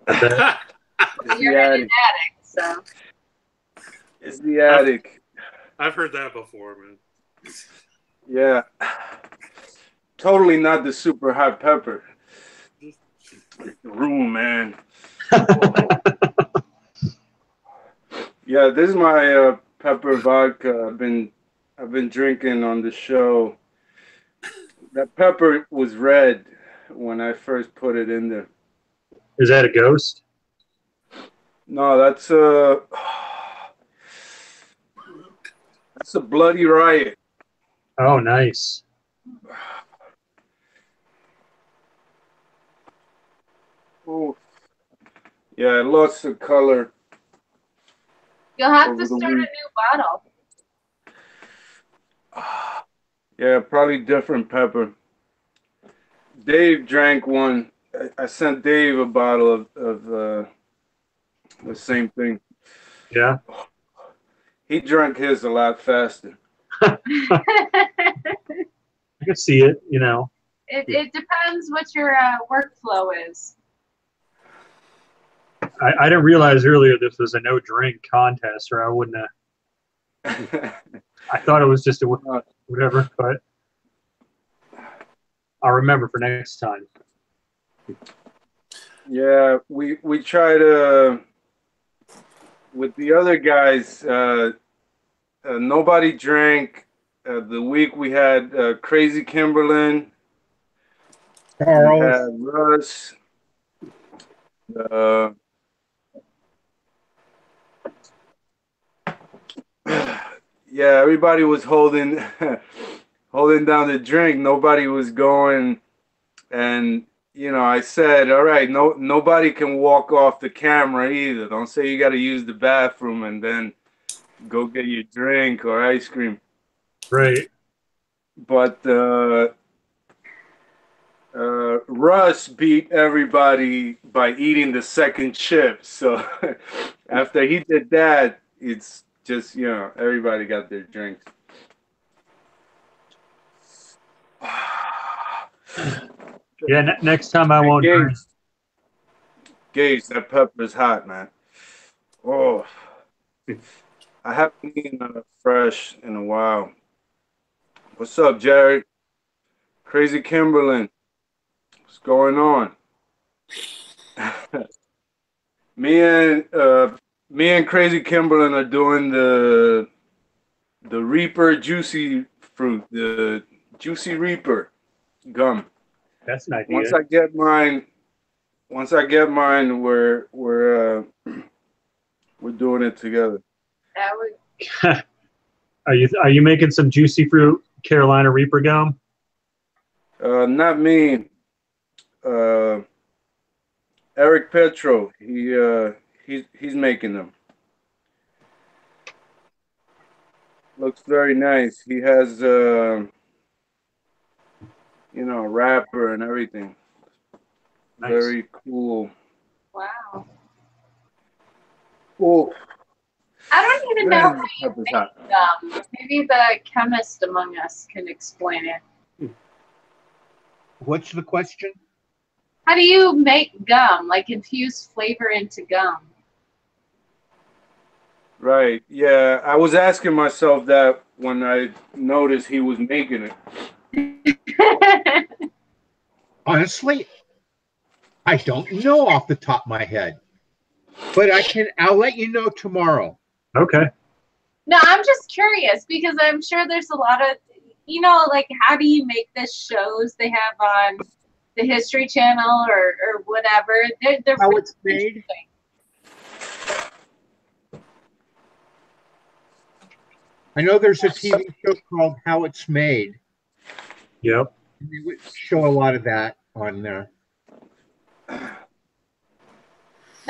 It's
You're
the
in
attic.
an attic, so.
It's the attic.
I've heard that before, man.
Yeah. Totally not the super hot pepper. It's the room, man. Yeah, this is my pepper vodka. I've been drinking on the show. That pepper was red when I first put it in there.
Is that a ghost?
No, that's a bloody riot.
Oh, nice.
Oh, yeah, it lost the color.
You'll have to start a new bottle.
Yeah, probably different pepper. Dave drank one. I sent Dave a bottle of the same thing.
Yeah.
He drank his a lot faster.
I can see it, you know.
It depends what your workflow is.
I didn't realize earlier this was a no drink contest, or I wouldn't have. I thought it was just a whatever, but I'll remember for next time.
Yeah, we try to with the other guys. Nobody drank. The week we had Crazy Kimberlin.
Charles.
We had Russ. Yeah, everybody was holding holding down the drink. Nobody was going, and you know, I said, all right, nobody can walk off the camera either. Don't say you got to use the bathroom and then go get your drink or ice cream.
Right.
But Russ beat everybody by eating the second chip. So after he did that, it's just, you know, everybody got their drinks.
Yeah, next time I won't drink.
Gage, that pepper's hot, man. Oh, I haven't eaten fresh in a while. What's up, Jared? Crazy Kimberlin. What's going on? me and Crazy Kimberlin are doing the Reaper Juicy Fruit, the Juicy Reaper gum.
That's an idea.
Once I get mine, we're doing it together.
That would.
Are you making some Juicy Fruit Carolina Reaper gum?
Not me. Eric Petro. He's making them. Looks very nice. He has you know, wrapper and everything.
Nice.
Very cool.
Wow.
Cool.
I don't even know how you
Help us
make
out.
gum. Maybe the chemist among us can explain it.
What's the question?
How do you make gum? Like infuse flavor into gum?
Right. Yeah, I was asking myself that when I noticed he was making it.
Honestly, I don't know off the top of my head, but I'll let you know tomorrow.
Okay.
No, I'm just curious because I'm sure there's a lot of, you know, like how do you make this shows they have on the History Channel or whatever. They're
How
really
it's made?
interesting.
I know there's a TV show called How It's Made.
Yep.
And they would show a lot of that on there.
No,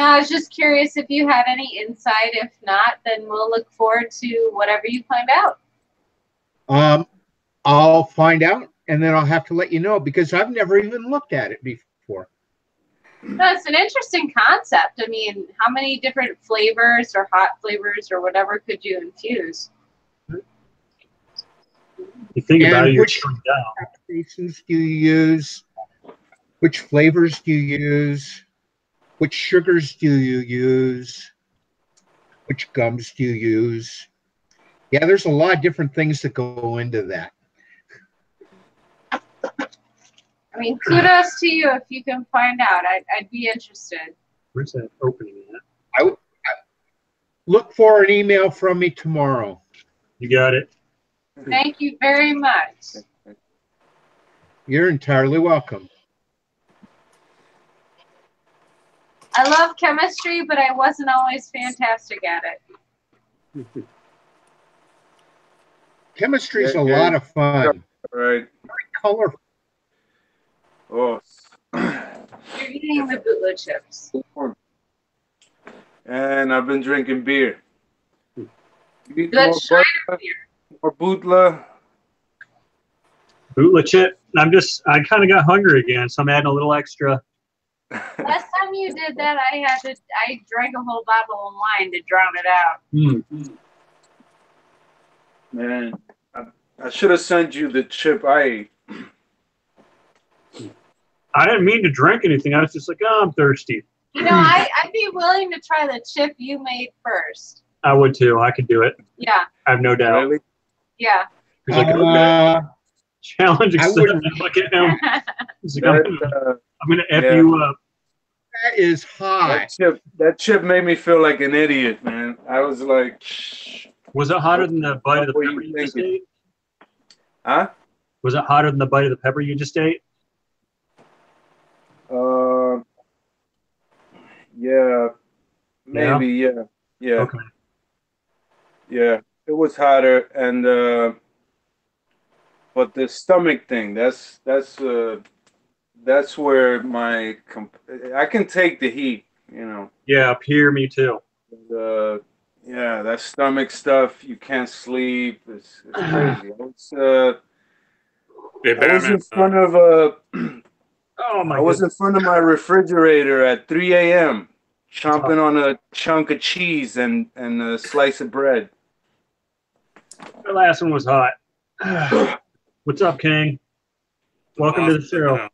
I was just curious if you had any insight. If not, then we'll look forward to whatever you find out.
I'll find out, and then I'll have to let you know because I've never even looked at it before.
No, it's an interesting concept. I mean, how many different flavors or hot flavors or whatever could you infuse?
You think about
And
it, you're
which
shutting down.
applications do you use? Which flavors do you use? Which sugars do you use? Which gums do you use? Yeah, there's a lot of different things that go into that.
I mean, kudos to you if you can find out. I'd be interested.
Where's that opening at?
I look for an email from me tomorrow.
You got it.
Thank you very much.
You're entirely welcome.
I love chemistry, but I wasn't always fantastic at it.
Chemistry's a lot of fun.
Right.
Very colorful.
Oh.
You're eating the bootleg chips.
And I've been drinking beer. You need
Good
more
Schneider
vodka,
beer.
more Bootla?
Bootleg chip. I kind of got hungry again, so I'm adding a little extra.
Last time you did that, I drank a whole bottle of wine to drown it out.
Man, I should have sent you the chip I ate.
I didn't mean to drink anything. I was just like, oh, I'm thirsty.
You know, I'd be willing to try the chip you made first.
I would too. I could do it.
Yeah.
I have no doubt.
Really?
Yeah.
He's like, okay. Challenge
I
accepted.
wouldn't.
Look at him. He's like, I'm gonna F
yeah.
you up.
That is hot.
That chip made me feel like an idiot, man. I was like,
Was it hotter than the bite of the
What were
pepper
you
you just
thinking?
ate?
huh?
Was it hotter than the bite of the pepper you just ate?
Yeah, maybe, yeah.
Okay.
Yeah, it was hotter, and but the stomach thing, that's where I can take the heat, you know.
Yeah, up here, me too.
Yeah, that stomach stuff, you can't sleep. It's crazy.
Hey,
I was
Batman,
in front of
Oh my
I was in front of my refrigerator at 3 a.m. chomping on a chunk of cheese and a slice of bread.
The last one was hot. What's up, King? Welcome to the show.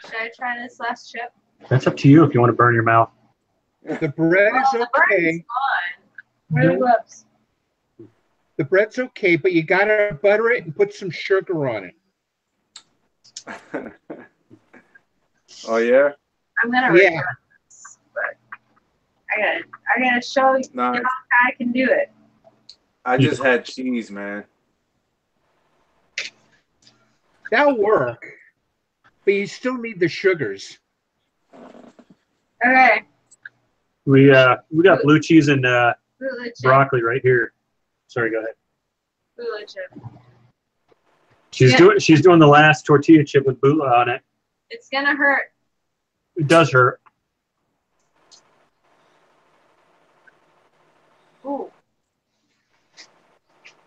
Should I try this last chip?
That's up to you if you want to burn your mouth.
The bread is
The bread's
okay.
gone. Where are the gloves?
The bread's okay, but you gotta butter it and put some sugar on it.
Oh yeah?
I'm gonna regret this, but I gotta show you
No,
how I can do it.
I just had cheese, man.
That'll work, but you still need the sugars.
Okay.
We got blue cheese and
Bootleg chip.
broccoli right here. Sorry, go ahead.
Bootleg chip.
She's doing the last tortilla chip with bootleg on it.
It's gonna hurt.
It does hurt.
Ooh.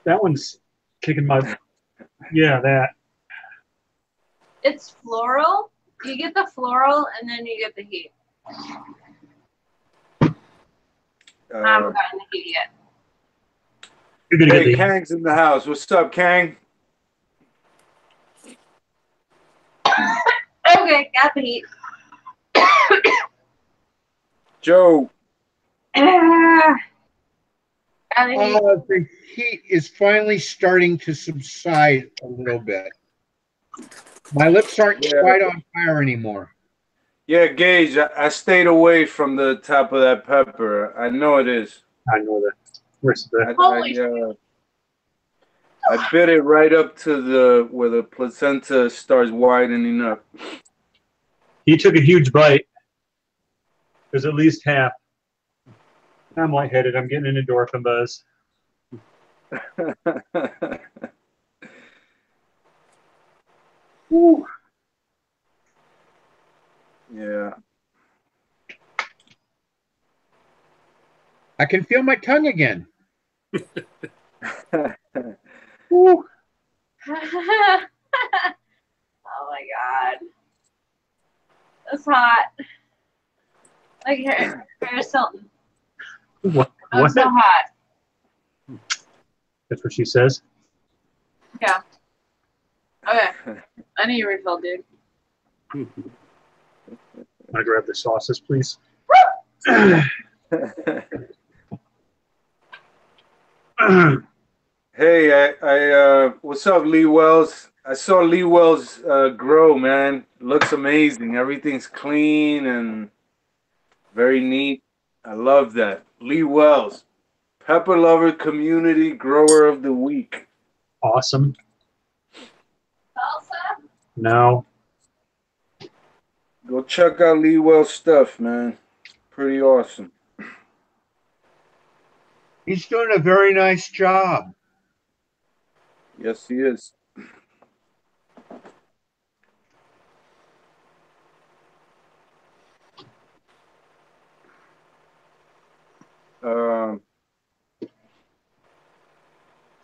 That one's kicking my. Yeah, that.
It's floral. You get the floral and then you get the heat. I haven't gotten the heat yet.
You're gonna
Hey,
get the.
Kang's in the house. What's up, Kang?
Okay, got the heat.
Joe.
Got the heat.
The heat is finally starting to subside a little bit. My lips aren't quite on fire anymore.
Yeah, Gage, I stayed away from the top of that pepper. I know it is.
I know that. Where's the?
I bit it right up to where the placenta starts widening up.
He took a huge bite. There's at least half. I'm lightheaded. I'm getting an endorphin buzz. Woo.
Yeah.
I can feel my tongue again.
Woo.
Oh my god. That's hot. Like here's something.
What?
That's so hot.
That's what she says.
Yeah. Okay. I need a refill, dude.
Want to grab the sauces, please?
Hey, what's up, Lee Wells? I saw Lee Wells grow, man. Looks amazing. Everything's clean and very neat. I love that. Lee Wells, Pepper Lover Community Grower of the Week.
Awesome.
Salsa?
No.
Go check out Lee Wells' stuff, man. Pretty awesome.
He's doing a very nice job.
Yes, he is.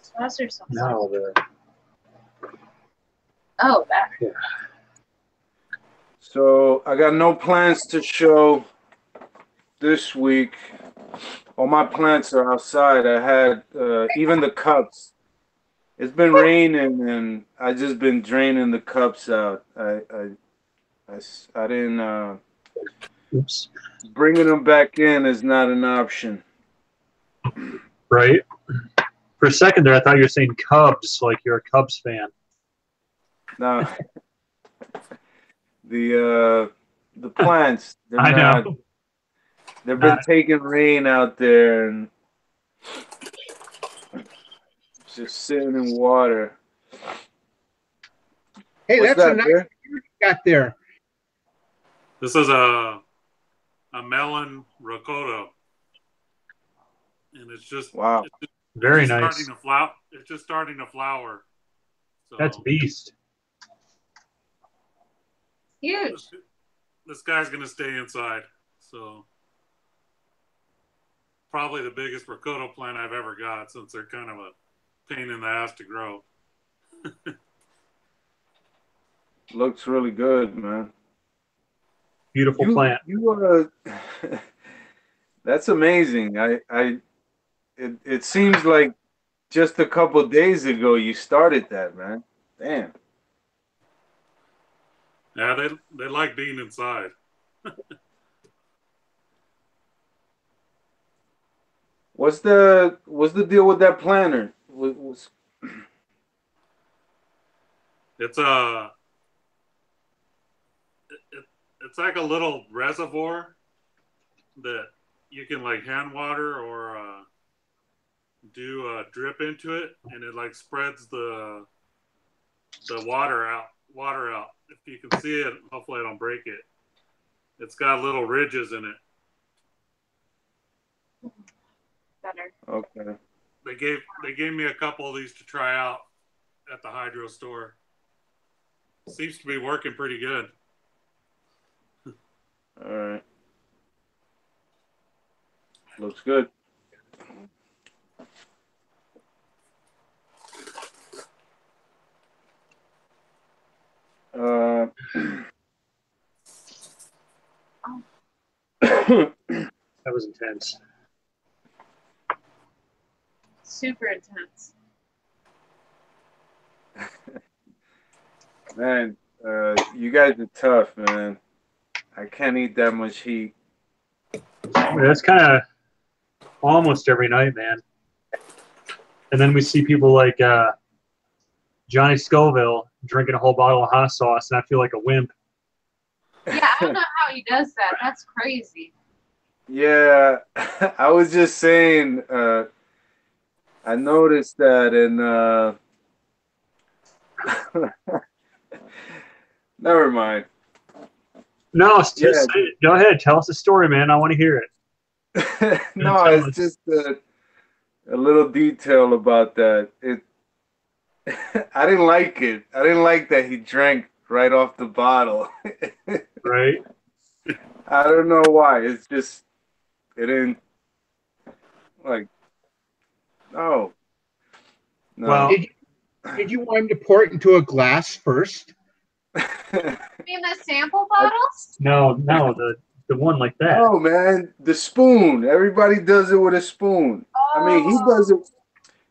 Sauce or something?
No.
Oh, that.
Yeah.
So I got no plants to show this week. All my plants are outside. I had even the cups. It's been raining and I just been draining the cups out. I didn't.
Oops.
Bringing them back in is not an option.
Right. For a second there, I thought you were saying Cubs, like you're a Cubs fan.
No. The plants. They're
I
not.
know.
They've been taking rain out there and just sitting in water.
Hey,
What's
that's a
that,
nice
Bear?
beer you got there.
This is a melon ricotta, and it's just
Wow.
Very nice.
It's just starting to flower. So
That's beast.
Huge.
This guy's gonna stay inside. So probably the biggest ricotta plant I've ever got, since they're kind of a pain in the ass to grow.
Looks really good, man.
Beautiful plant.
That's amazing. It seems like just a couple days ago you started that, man. Damn.
Yeah, they like being inside.
What's the deal with that planter?
It's it's like a little reservoir that you can like hand water or do a drip into it, and it like spreads the water out. If you can see it, hopefully I don't break it. It's got little ridges in it.
Better.
Okay. They gave me a couple of these to try out at the hydro store. Seems to be working pretty good.
All right. Looks good.
That was intense.
Super intense.
Man, you guys are tough, man. I can't eat that much heat.
That's kind of almost every night, man. And then we see people like Johnny Scoville drinking a whole bottle of hot sauce, and I feel like a wimp.
Yeah, I don't know how he does that. That's crazy.
Yeah, I was just saying, I noticed that in, never mind.
No, just
Yeah.
say it. Go ahead. Tell us a story, man. I want to hear it.
No,
Tell
it's
us.
just a little detail about that. I didn't like it. I didn't like that he drank right off the bottle.
Right?
I don't know why. It's just, it didn't, like, no. No.
Well,
Did you want him to pour it into a glass first?
You mean the sample bottles?
no, the one like that.
Oh man, the spoon. Everybody does it with a spoon. I mean,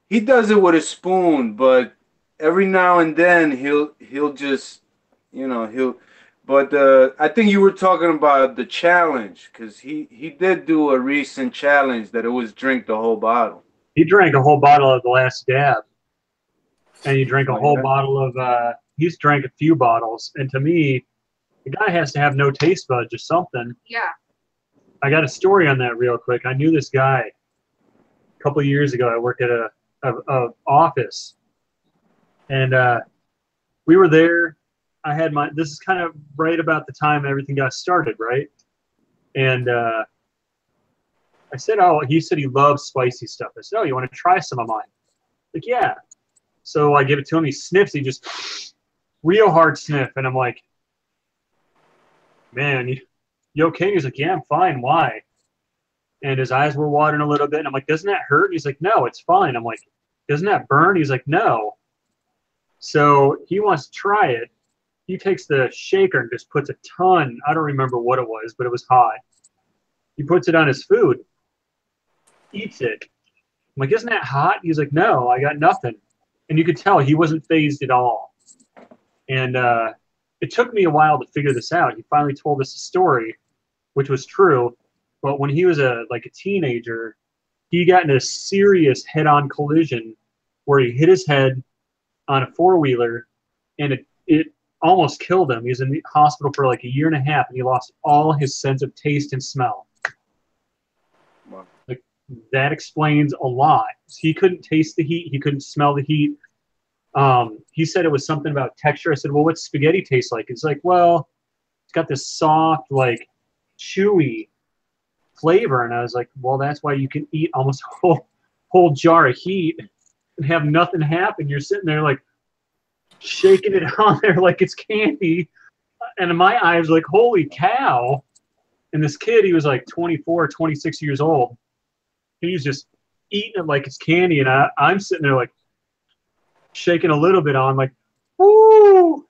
he does it with a spoon, but every now and then he'll just, he'll. But I think you were talking about the challenge because he did do a recent challenge that it was drink the whole bottle.
He drank a whole bottle of the last dab, and he drank a
Oh,
whole
yeah?
bottle of. He's drank a few bottles, and to me, the guy has to have no taste buds or something.
Yeah.
I got a story on that real quick. I knew this guy a couple of years ago. I worked at a office, and we were there. I had this is kind of right about the time everything got started, right? And I said, oh, he said he loves spicy stuff. I said, oh, you want to try some of mine? Like, yeah. So I give it to him. He sniffs. He just real hard sniff. And I'm like, man, you okay? He's like, yeah, I'm fine. Why? And his eyes were watering a little bit. And I'm like, doesn't that hurt? He's like, no, it's fine. I'm like, doesn't that burn? He's like, no. So he wants to try it. He takes the shaker and just puts a ton. I don't remember what it was, but it was hot. He puts it on his food, eats it. I'm like, isn't that hot? He's like, no, I got nothing. And you could tell he wasn't phased at all. And it took me a while to figure this out. He finally told us a story, which was true. But when he was a teenager, he got in a serious head-on collision where he hit his head on a four-wheeler, and it almost killed him. He was in the hospital for like a year and a half, and he lost all his sense of taste and smell.
Wow.
Like, that explains a lot. He couldn't taste the heat. He couldn't smell the heat. He said it was something about texture. I said, well, what's spaghetti taste like? It's like, well, it's got this soft, like, chewy flavor. And I was like, well, that's why you can eat almost a whole jar of heat and have nothing happen. You're sitting there, like, shaking it on there like it's candy. And in my eyes, like, holy cow. And this kid, he was like 24, 26 years old. He was just eating it like it's candy. And I'm sitting there, like, shaking a little bit on, like, woo!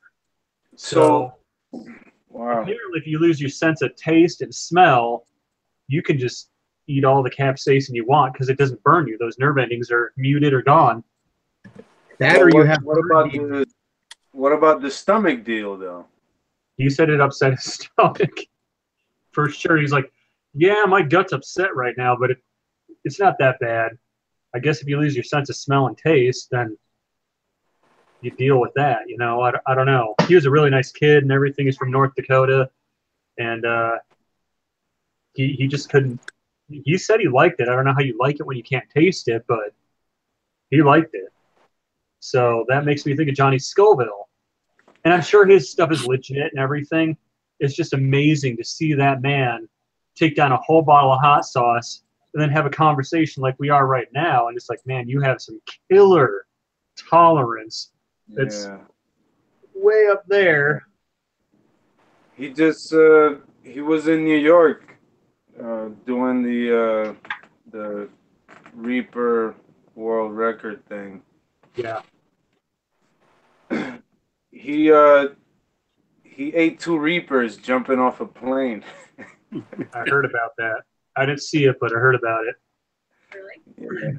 So
wow.
apparently if you lose your sense of taste and smell, you can just eat all the capsaicin you want because it doesn't burn you. Those nerve endings are muted or gone.
That or you have
what about the stomach deal though?
He said it upset his stomach. For sure. He's like, yeah, my gut's upset right now, but it's not that bad. I guess if you lose your sense of smell and taste, then you deal with that, you know. I don't know. He was a really nice kid and everything. He's from North Dakota, and he just couldn't. He said he liked it. I don't know how you like it when you can't taste it, but he liked it. So that makes me think of Johnny Scoville, and I'm sure his stuff is legit and everything. It's just amazing to see that man take down a whole bottle of hot sauce and then have a conversation like we are right now, and it's like, man, you have some killer tolerance. It's way up there.
He just he was in New York doing the Reaper world record thing.
Yeah.
He uh he ate 2 Reapers jumping off a plane.
I heard about that. I didn't see it, but I heard about it.
Really?
Yeah.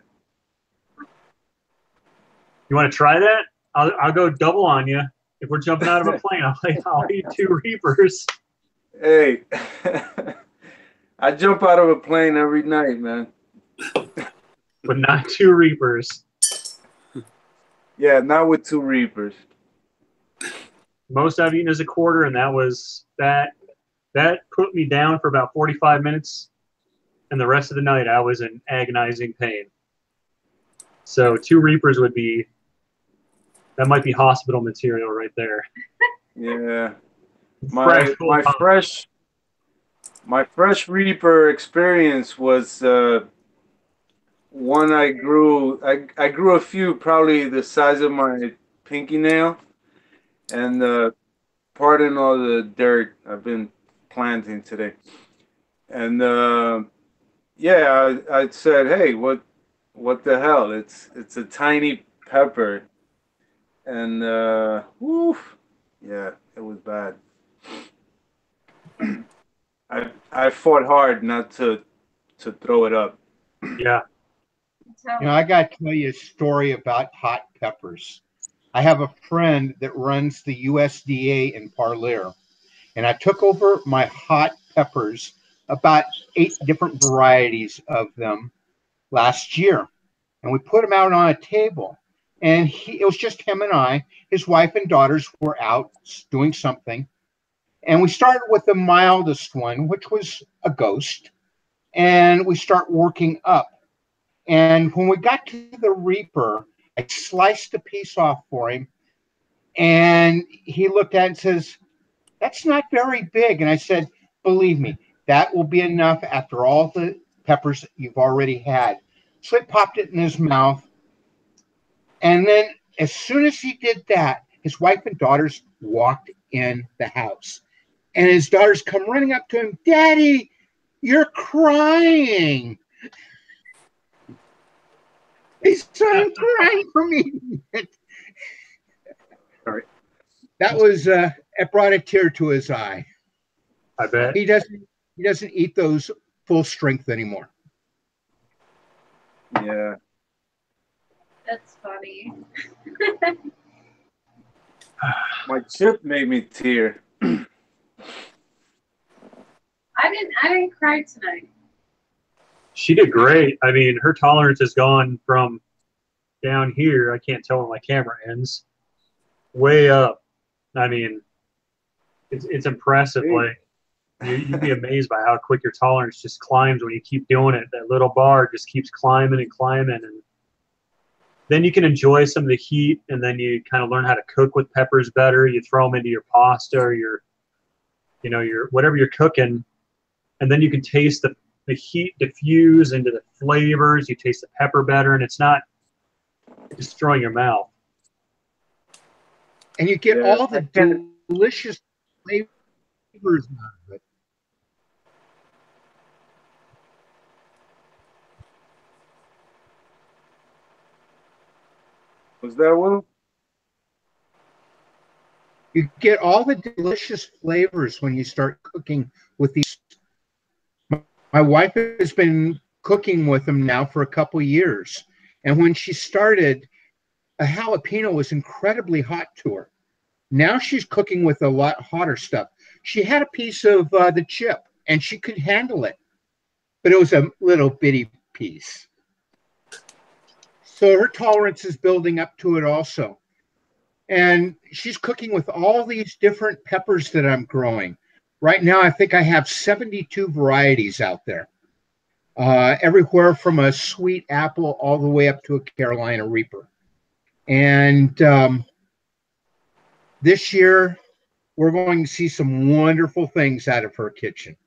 You want to try that? I'll go double on you. If we're jumping out of a plane, I'll eat 2 Reapers.
Hey, I jump out of a plane every night, man.
But not 2 Reapers.
Yeah, not with 2 Reapers.
Most I've eaten is a quarter, and that put me down for about 45 minutes, and the rest of the night I was in agonizing pain. So 2 Reapers that might be hospital material right there.
Yeah.
Fresh
My fresh Reaper experience was one I grew. I grew a few, probably the size of my pinky nail, and pardon all the dirt I've been planting today. And yeah, I said, hey, what the hell? It's a tiny pepper, and woof, yeah, it was bad. I fought hard not to throw it up.
Yeah.
You know, I got to tell you a story about hot peppers. I have a friend that runs the USDA in Parlier, and I took over my hot peppers, about 8 different varieties of them last year, and we put them out on a table. And it was just him and I. His wife and daughters were out doing something, and we started with the mildest one, which was a ghost, and we start working up. And when we got to the Reaper, I sliced a piece off for him, and he looked at it and says, "That's not very big." And I said, "Believe me, that will be enough after all the peppers that you've already had." So he popped it in his mouth. And then as soon as he did that, his wife and daughters walked in the house. And his daughters come running up to him, "Daddy, you're crying." He started crying for me.
Sorry.
That was it brought a tear to his eye.
I bet.
He doesn't eat those full strength anymore.
Yeah.
That's funny.
My chip made me tear.
I didn't cry tonight.
She did great. I mean, her tolerance has gone from down here, I can't tell when my camera ends, way up. I mean, it's impressive. Like you'd be amazed by how quick your tolerance just climbs when you keep doing it. That little bar just keeps climbing and climbing, and then you can enjoy some of the heat, and then you kind of learn how to cook with peppers better. You throw them into your pasta or your whatever you're cooking, and then you can taste the heat diffuse into the flavors. You taste the pepper better, and it's not destroying your mouth.
And you get all the delicious flavors out of it.
Was that one?
You get all the delicious flavors when you start cooking with these. My wife has been cooking with them now for a couple of years. And when she started, a jalapeno was incredibly hot to her. Now she's cooking with a lot hotter stuff. She had a piece of the chip and she could handle it, but it was a little bitty piece. So her tolerance is building up to it also. And she's cooking with all these different peppers that I'm growing. Right now, I think I have 72 varieties out there, everywhere from a sweet apple all the way up to a Carolina Reaper. And this year, we're going to see some wonderful things out of her kitchen.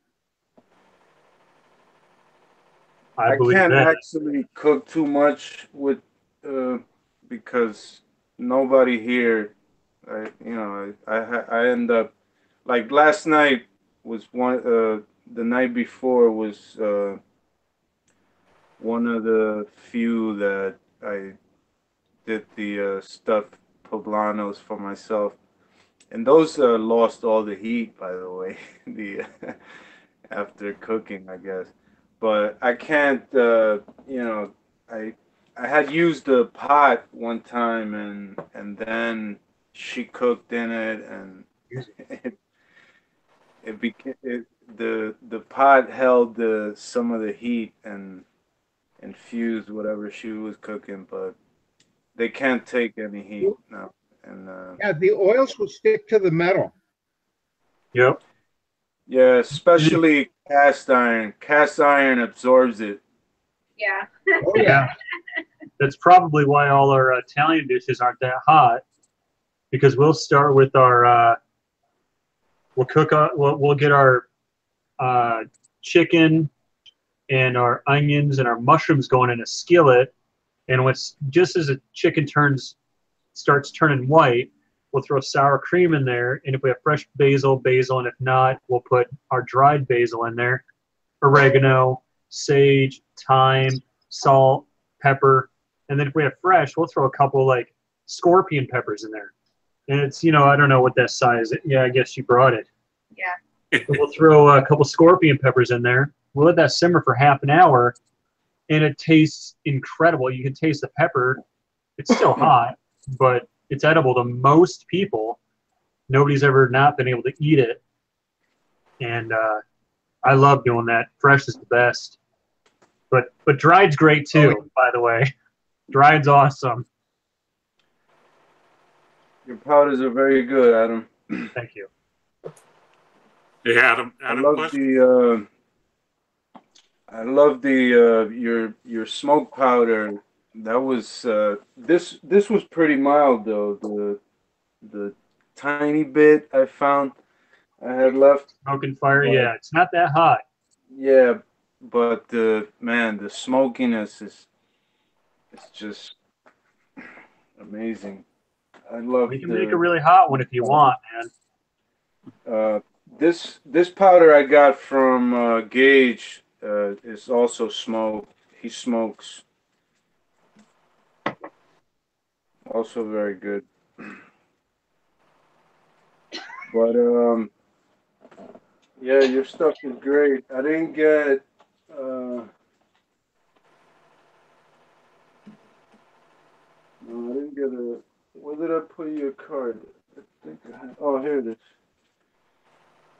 I can't actually cook too much with because nobody here. I end up like last night was one. The night before was one of the few that I did the stuffed poblanos for myself, and those lost all the heat, by the way. The after cooking, I guess. But I can't. You know, I I had used the pot one time, and then she cooked in it, and it, it became the pot held some of the heat and infused whatever she was cooking, but they can't take any heat now. And
Yeah, the oils will stick to the metal.
Yep.
yeah, especially cast iron. Cast iron absorbs it.
Yeah.
Oh yeah.
That's probably why all our Italian dishes aren't that hot, because we'll start with our we'll get our chicken and our onions and our mushrooms going in a skillet, and just as the chicken starts turning white, we'll throw sour cream in there, and if we have fresh basil, and if not, we'll put our dried basil in there, oregano, sage, thyme, salt, pepper, and then if we have fresh, we'll throw a couple like scorpion peppers in there. And it's, I don't know what that size is. Yeah, I guess you brought it.
Yeah.
So we'll throw a couple scorpion peppers in there. We'll let that simmer for half an hour, and it tastes incredible. You can taste the pepper. It's still hot, but it's edible to most people. Nobody's ever not been able to eat it. And I love doing that. Fresh is the best. But dried's great too, by the way. Dried's awesome.
Your powders are very good, Adam.
Thank you.
Hey, Adam.
I love
question?
I love your smoke powder. That was this was pretty mild though. The tiny bit I found I had left.
Smoking fire,
But,
yeah, it's not that hot.
yeah, but the smokiness is it's just amazing. I love
We can make a really hot one if you want, man.
this powder I got from Gage is also smoked. He smokes. Also very good. But yeah, your stuff is great. I didn't get no, I didn't get a. Where did I put your card? I think I had, oh, here it is.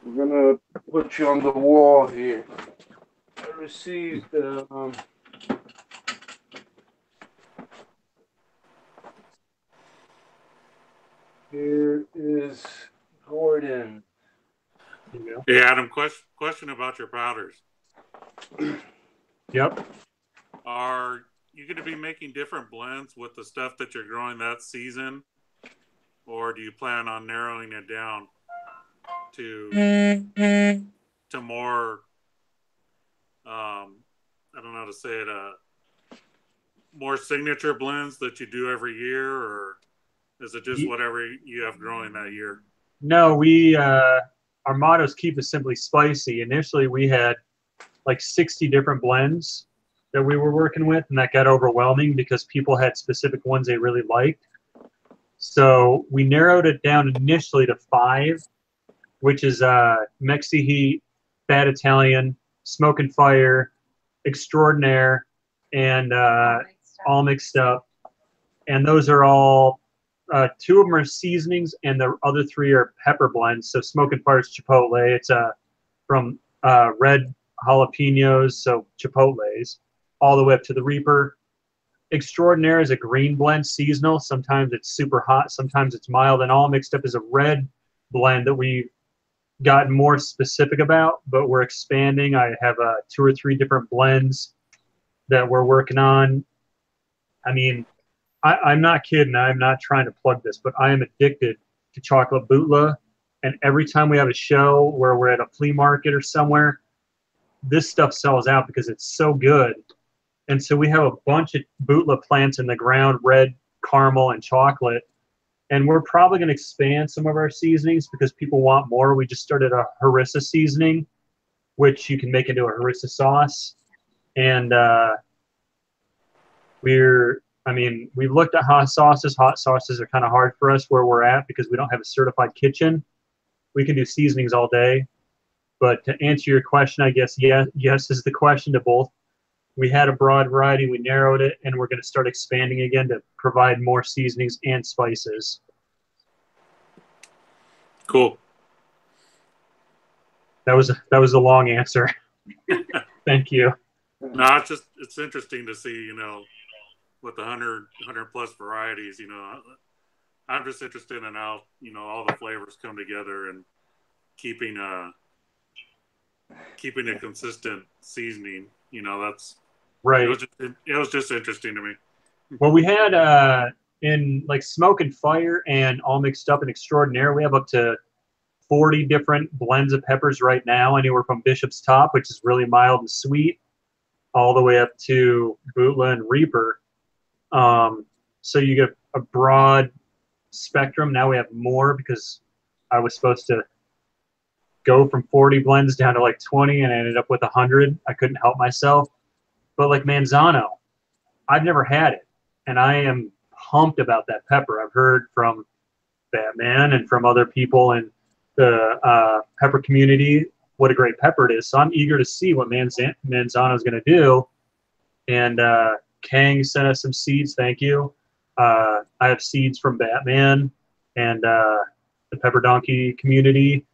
We're gonna put you on the wall here. I received here is Gordon.
There you go.
Hey, Adam. Question about your powders.
Yep.
Are you going to be making different blends with the stuff that you're growing that season, or do you plan on narrowing it down to more? I don't know how to say it. More signature blends that you do every year, or is it just whatever you have growing that year?
No, we our motto is keep it simply spicy. Initially, we had like 60 different blends that we were working with, and that got overwhelming because people had specific ones they really liked. So we narrowed it down initially to 5, which is Mexi Heat, Bad Italian, Smoke and Fire, Extraordinaire, and all mixed up. And those are all 2 of them are seasonings, and the other 3 are pepper blends. So Smoke and Fire is chipotle. It's from red jalapenos, so chipotles, all the way up to the Reaper. Extraordinaire is a green blend, seasonal. Sometimes it's super hot, sometimes it's mild, and all mixed up is a red blend that we've gotten more specific about, but we're expanding. I have 2 or 3 different blends that we're working on. I mean, I'm not kidding. I'm not trying to plug this, but I am addicted to chocolate bootla. And every time we have a show where we're at a flea market or somewhere, this stuff sells out because it's so good. And so we have a bunch of bootla plants in the ground, red, caramel, and chocolate. And we're probably going to expand some of our seasonings because people want more. We just started a harissa seasoning, which you can make into a harissa sauce. And we've looked at hot sauces. Hot sauces are kind of hard for us where we're at because we don't have a certified kitchen. We can do seasonings all day. But to answer your question, I guess yes is the question to both. We had a broad variety, we narrowed it, and we're going to start expanding again to provide more seasonings and spices.
Cool.
That was a long answer. Thank you.
No, it's interesting to see, you know, with the 100 plus varieties, you know, I'm just interested in how, you know, all the flavors come together and keeping a consistent seasoning. You know, that's
right.
It was just interesting to me.
Well, we had in like Smoke and Fire and All Mixed Up and Extraordinaire, we have up to 40 different blends of peppers right now, anywhere from Bishop's Top, which is really mild and sweet, all the way up to Bootla and Reaper. So you get a broad spectrum. Now we have more because I was supposed to go from 40 blends down to like 20 and I ended up with 100. I couldn't help myself. But like Manzano, I've never had it, and I am pumped about that pepper. I've heard from Batman and from other people in the pepper community what a great pepper it is. So I'm eager to see what Manzano is going to do. And Kang sent us some seeds. Thank you. I have seeds from Batman and the Pepper Donkey community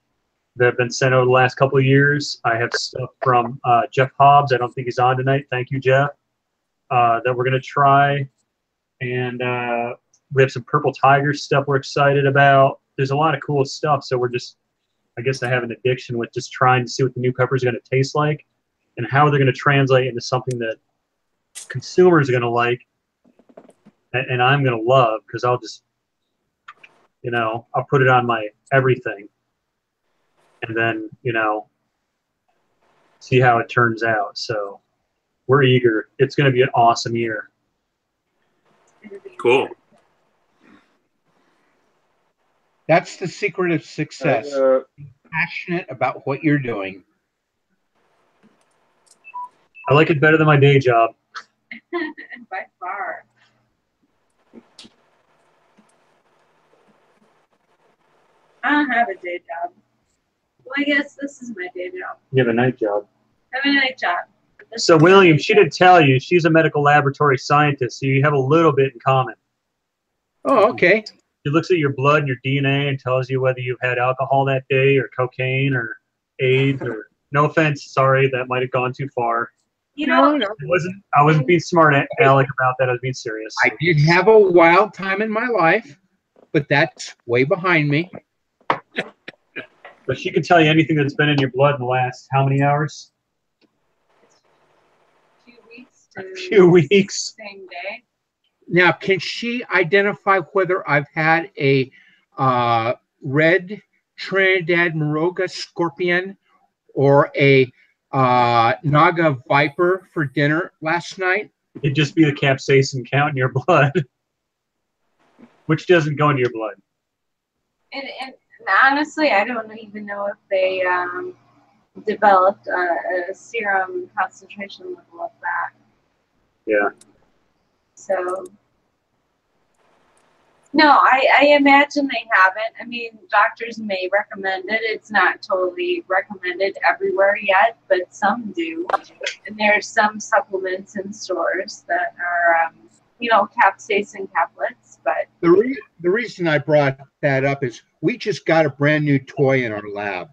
that have been sent over the last couple of years. I have stuff from Jeff Hobbs. I don't think he's on tonight. Thank you, Jeff. That we're going to try. And we have some Purple Tiger stuff we're excited about. There's a lot of cool stuff. So we're just, I guess I have an addiction with just trying to see what the new peppers are going to taste like and how they're going to translate into something that consumers are going to like and I'm going to love, because I'll just, you know, I'll put it on my everything. And then, you know, see how it turns out. So we're eager. It's going to be an awesome year.
Cool.
That's the secret of success. Be passionate about what you're doing.
I like it better than my day job.
By far. I don't have a day job. Well, I guess this is my day job.
You have a night job.
I have a night job.
So, William, she did tell you she's a medical laboratory scientist, so you have a little bit in common.
Oh, okay.
She looks at your blood and your DNA and tells you whether you've had alcohol that day or cocaine or AIDS or, no offense, sorry, that might have gone too far.
You know,
I wasn't being smart, Alec, about that. I was being serious.
I did have a wild time in my life, but that's way behind me.
But she can tell you anything that's been in your blood in the last how many hours?
2 weeks to
a few weeks.
Same day.
Now, can she identify whether I've had a red Trinidad Moruga scorpion or a Naga viper for dinner last night?
It'd just be the capsaicin count in your blood, which doesn't go into your blood.
And honestly, I don't even know if they developed a serum concentration level of that.
Yeah.
So, no, I imagine they haven't. I mean, doctors may recommend it. It's not totally recommended everywhere yet, but some do. And there's some supplements in stores that are, you know, capsaicin caplets. But
the reason I brought that up is we just got a brand new toy in our lab.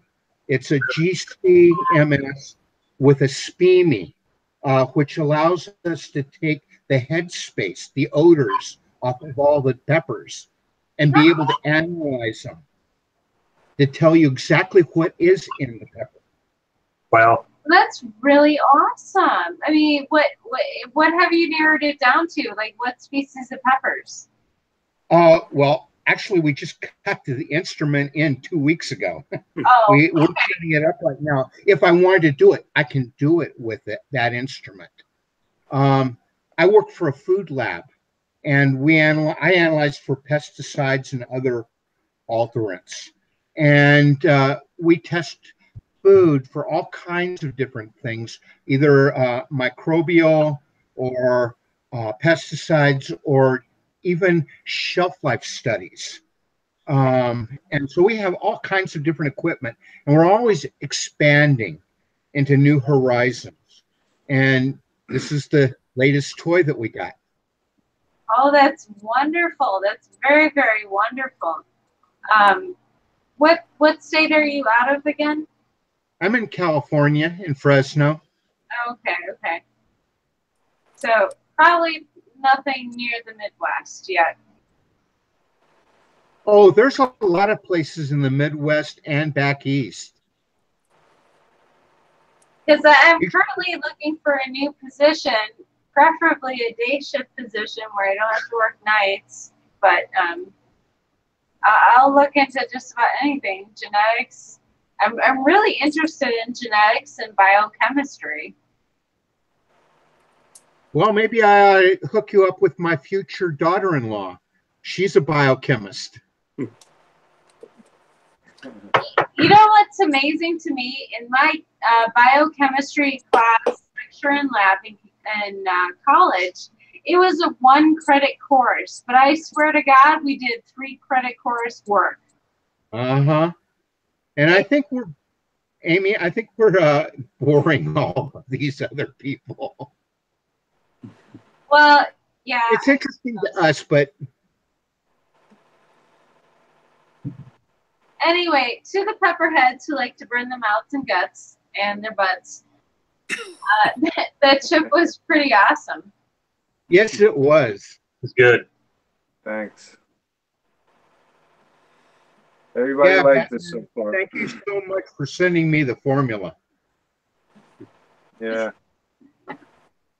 It's a GCMS with a SPEME, which allows us to take the headspace, the odors off of all the peppers and be able to analyze them to tell you exactly what is in the pepper.
Wow.
That's really awesome. I mean, what have you narrowed it down to? Like, what species of peppers?
Well, actually, we just cut the instrument in 2 weeks ago.
Oh,
We're setting it up right now. If I wanted to do it, I can do it with that instrument. I work for a food lab, and I analyzed for pesticides and other alterants, and we test food for all kinds of different things, either microbial or pesticides or even shelf life studies. And so we have all kinds of different equipment, and we're always expanding into new horizons. And this is the latest toy that we got.
Oh, that's wonderful. That's very, very wonderful. What state are you out of again?
I'm in California, in Fresno.
Okay, okay. So probably nothing near the Midwest yet.
Oh, there's a lot of places in the Midwest and back east.
Because I'm currently looking for a new position, preferably a day shift position where I don't have to work nights. But I'll look into just about anything. Genetics. I'm really interested in genetics and biochemistry.
Well, maybe I hook you up with my future daughter-in-law. She's a biochemist.
You know what's amazing to me? In my biochemistry class, lecture and lab in college, it was a 1-credit course, but I swear to God, we did 3-credit course work.
Uh-huh. And I think we're, Amy, I think we're boring all of these other people.
Well, yeah.
It's interesting to us, but
anyway, to the pepperheads who like to burn their mouths and guts and their butts, that chip was pretty awesome.
yes, it was.
It's good.
Thanks. Everybody liked this so far.
Thank you so much for sending me the formula.
Yeah.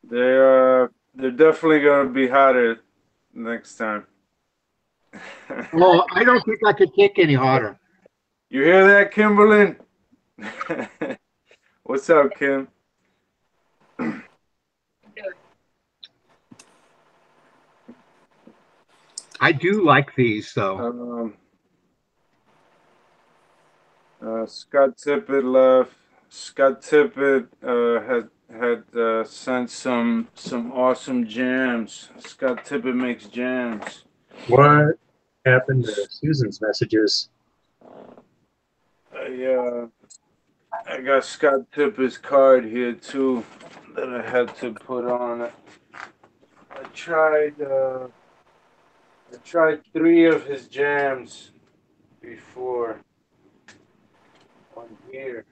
They're definitely gonna be hotter next time.
Well, I don't think I could take any hotter.
You hear that, Kimberlyn? What's up, Kim?
I do like these, though.
Scott Tippett left. Scott Tippett had sent some awesome jams. Scott Tippett makes jams.
What happened to Susan's messages?
I got Scott Tippett's card here too that I had to put on it. I tried 3 of his jams before on here.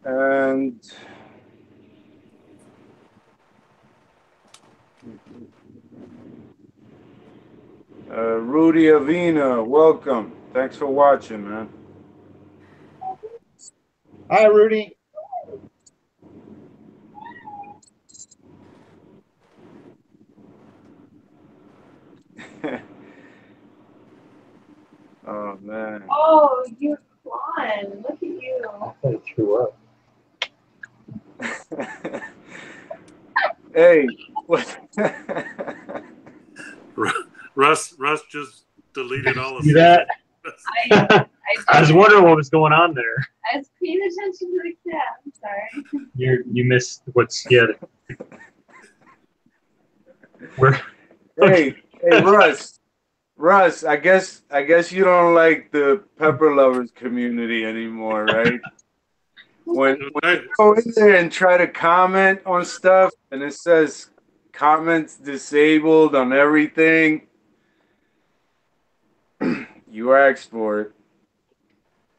And Rudy Avina, welcome. Thanks for watching, man.
Hi, Rudy.
Oh, man.
Oh, you're fun. Look at you.
I thought it threw up.
Hey, what?
Russ just deleted all of
See that? I was wondering what was going on there.
I was paying attention to the cat. I'm sorry.
You missed what's Where?
Hey, Russ, I guess you don't like the pepper lovers community anymore, right? When you go in there and try to comment on stuff and it says comments disabled on everything, you asked for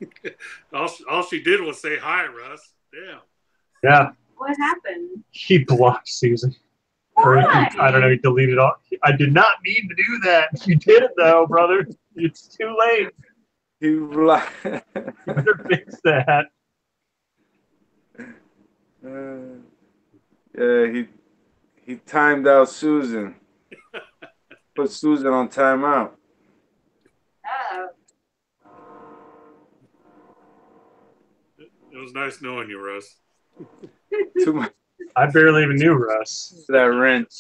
it.
all she did was say hi, Russ. Damn.
Yeah.
What happened?
He blocked Susan. Or I don't know, he deleted all. I did not mean to do that. You did it though, brother. It's too late.
You blocked.
You better fix that.
Yeah, he timed out Susan. Put Susan on timeout.
It was nice knowing you, Russ.
Too much
I barely even knew Russ.
that wrench.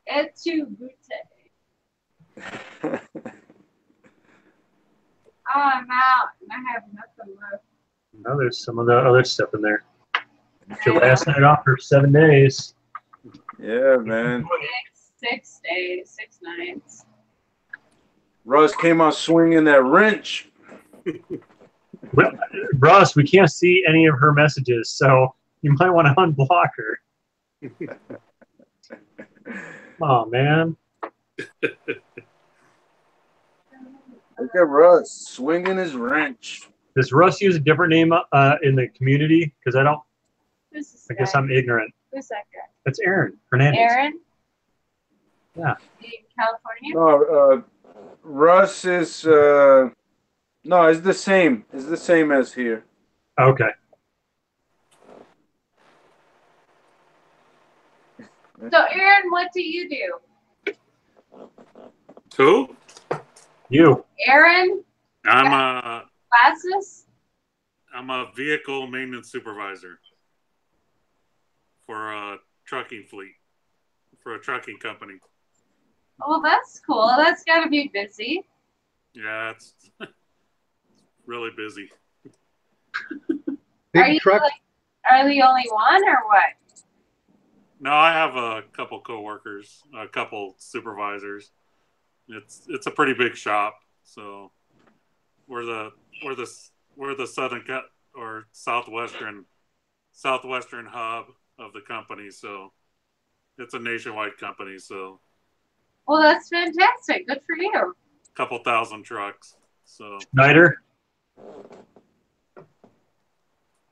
Et tu goûte. Oh, I'm out. I have nothing left.
No, there's some of the other stuff in there. It's your last night off for 7 days.
Yeah, man.
6 days, 6 nights.
Russ came out swinging that wrench.
Russ, we can't see any of her messages, so you might want to unblock her. Oh, man.
Look at Russ swinging his wrench.
Does Russ use a different name in the community? Because I don't.
Who's this
I guess
guy?
I'm ignorant.
Who's that guy?
That's Aaron Hernandez.
Aaron?
Yeah.
In California?
No, Russ is no, it's the same. It's the same as here.
Okay.
So, Aaron, what do you do?
Who?
You.
Aaron?
I'm
Glasses?
a vehicle maintenance supervisor for a trucking fleet, for a trucking company.
Oh, that's cool. That's got to be busy.
Yeah, it's really busy.
Are
Big
you
truck.
Are the only one or what?
No, I have a couple coworkers, a couple supervisors. It's a pretty big shop, so we're the southern or southwestern hub of the company. So it's a nationwide company. So
Well, that's fantastic. Good for you.
a couple thousand trucks. So
Schneider?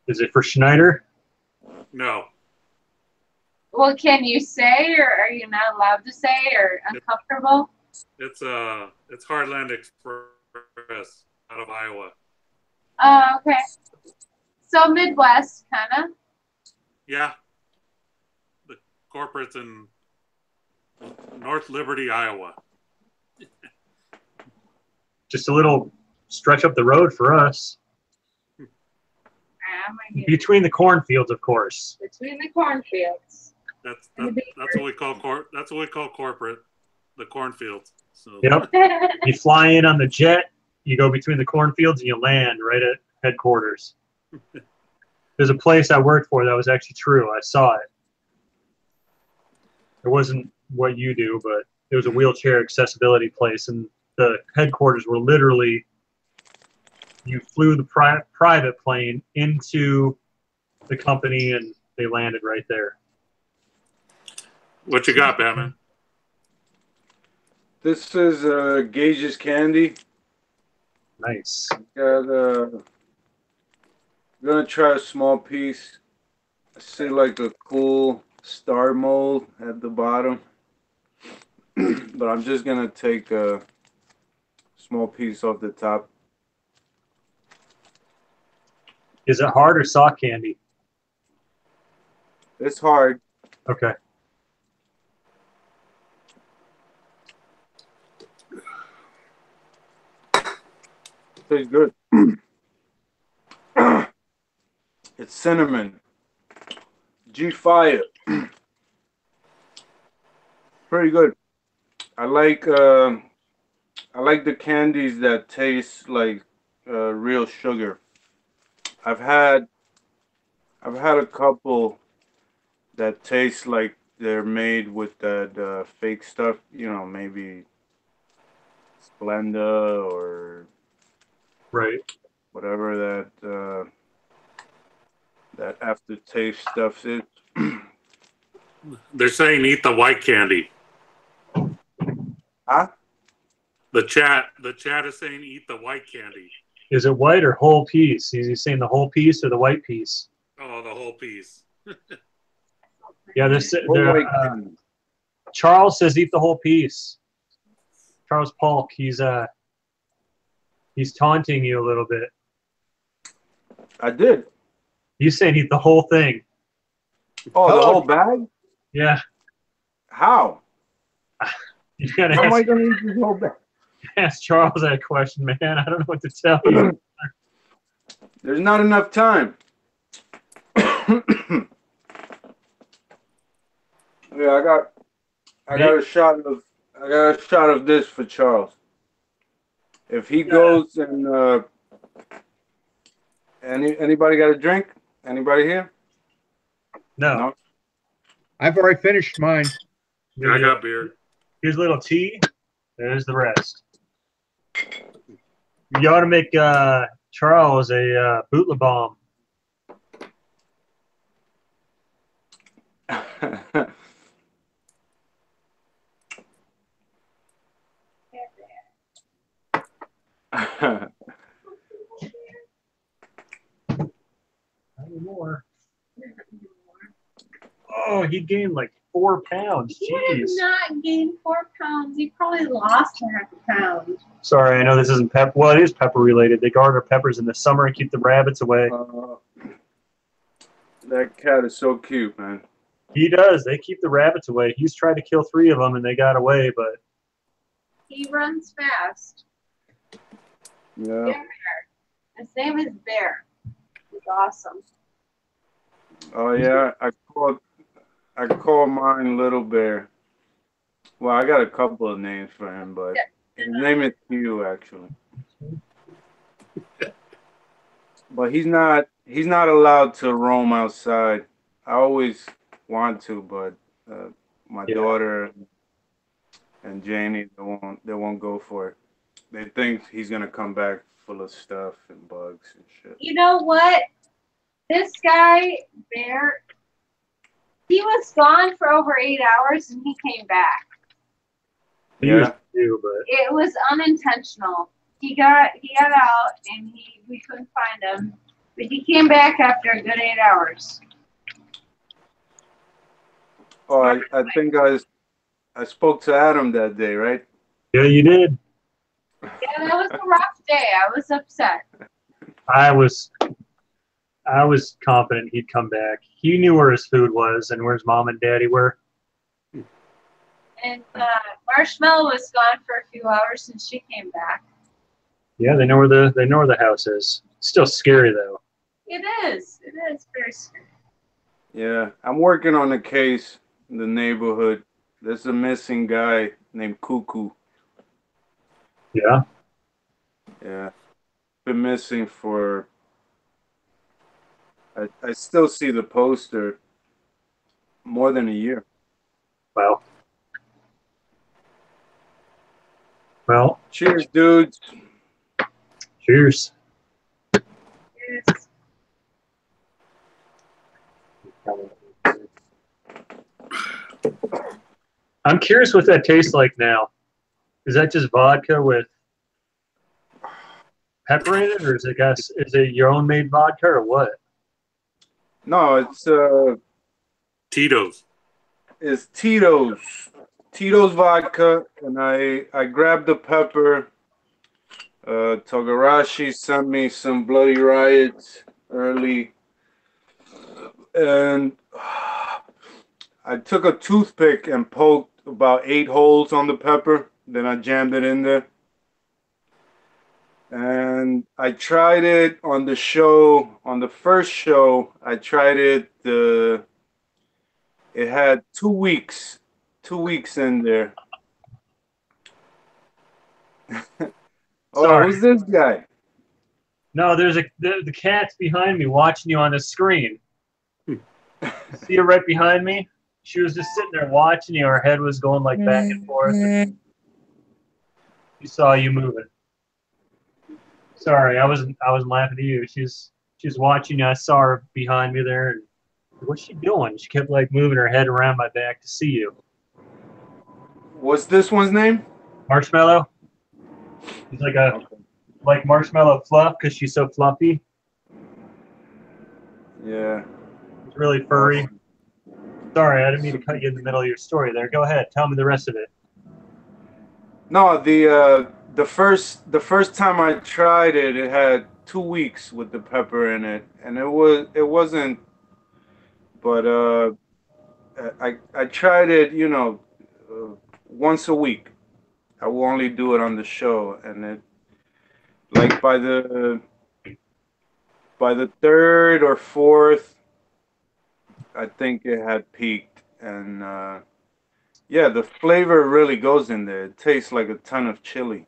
Is it for Schneider?
no,
Well, can you say, or are you not allowed to say, or uncomfortable?
it's Heartland Express out of Iowa.
Oh, okay. So Midwest, kind of.
Yeah, the corporate's in North Liberty, Iowa.
Just a little stretch up the road for us. Between the cornfields, of course.
Between the cornfields.
That's what we call corporate, the cornfields. So
Yep. You fly in on the jet, you go between the cornfields, and you land right at headquarters. There's a place I worked for that was actually true. I saw it. It wasn't what you do, but it was a wheelchair accessibility place, and the headquarters were literally, you flew the private plane into the company, and they landed right there.
what you got, Batman?
This is Gage's candy.
Nice.
Got gonna try a small piece. I see like a cool star mold at the bottom, but I'm just gonna take a small piece off the top.
Is it hard or soft candy?
It's hard.
Okay.
Tastes good. It's cinnamon. G-Fire. Pretty good. I like the candies that taste like real sugar. I've had a couple that taste like they're made with that fake stuff, you know, maybe Splenda or
Right.
whatever that aftertaste stuff is.
They're saying eat the white candy.
Huh?
The chat is saying eat the white candy.
Is it white or whole piece? Is he saying the whole piece or the white piece?
Oh, the whole piece.
Yeah, Charles says eat the whole piece. Charles Polk, he's taunting you a little bit.
I did.
He's saying eat the whole thing.
Oh, the whole bag?
Yeah.
How?
You gotta
How am I going to eat the whole bag?
ask Charles that question, man. I don't know what to tell you.
There's not enough time. Yeah, I got a shot of this for Charles. If he goes and anybody got a drink? Anybody here?
No.
I've already finished mine.
Yeah, I got beer.
Here's a little tea. There's the rest. You ought to make Charles a bootleg bomb. Not anymore. Oh, he gained like 4 pounds.
He did
Jeez.
not gain 4 pounds. He probably lost half a pound.
Sorry, I know this isn't pepper. Well, it is pepper related. They garner peppers in the summer and keep the rabbits away.
That cat is so cute, man.
He does. They keep the rabbits away. He's tried to kill 3 of them and they got away, but
He runs fast.
Yeah.
Bear. His name is Bear. He's awesome.
Oh yeah, I call mine Little Bear. Well, I got a couple of names for him, but his name is Hugh actually. But he's not allowed to roam outside. I always want to, but my daughter and Janie they won't go for it. They think he's gonna come back full of stuff and bugs and shit.
You know what? This guy, Bear, he was gone for over 8 hours and he came back.
Yeah.
It was unintentional. He got out and we couldn't find him, but he came back after a good 8 hours.
Oh, I think I spoke to Adam that day, right?
yeah, you did.
Yeah, that was a rough day. I was upset.
I was confident he'd come back. He knew where his food was and where his mom and daddy were.
And Marshmallow was gone for a few hours and she came back.
Yeah, they know where the house is. Still scary though.
It is. It is very scary.
Yeah, I'm working on a case in the neighborhood. There's a missing guy named Cuckoo.
Yeah.
Yeah, been missing for. I still see the poster. More than a year.
Well. Well.
Cheers, dudes.
Cheers.
Yes.
I'm curious what that tastes like now. Is that just vodka with pepper in it, or is it your own made vodka, or what?
No, it's
Tito's.
It's Tito's vodka, and I grabbed the pepper. Togarashi sent me some Bloody Riots early, and I took a toothpick and poked about 8 holes on the pepper. Then I jammed it in there. And I tried it on the show, on the first show, I tried it, it had 2 weeks in there. Oh,
Sorry.
who's this guy?
No, the cat's behind me watching you on the screen. See her right behind me? She was just sitting there watching you. Her head was going like back and forth. She saw you moving. Sorry, I wasn't laughing at you. She's watching you. I saw her behind me there. And what's she doing? She kept like moving her head around my back to see you.
What's this one's name?
Marshmallow. He's like Marshmallow Fluff because she's so fluffy.
Yeah.
It's really furry. Sorry, I didn't mean to cut you in the middle of your story there. Go ahead. Tell me the rest of it.
No, the first time I tried it, it had 2 weeks with the pepper in it, and it wasn't. But I tried it, once a week. I will only do it on the show, and it like by the by the third or fourth, I think it had peaked, and yeah, the flavor really goes in there. It tastes like a ton of chili.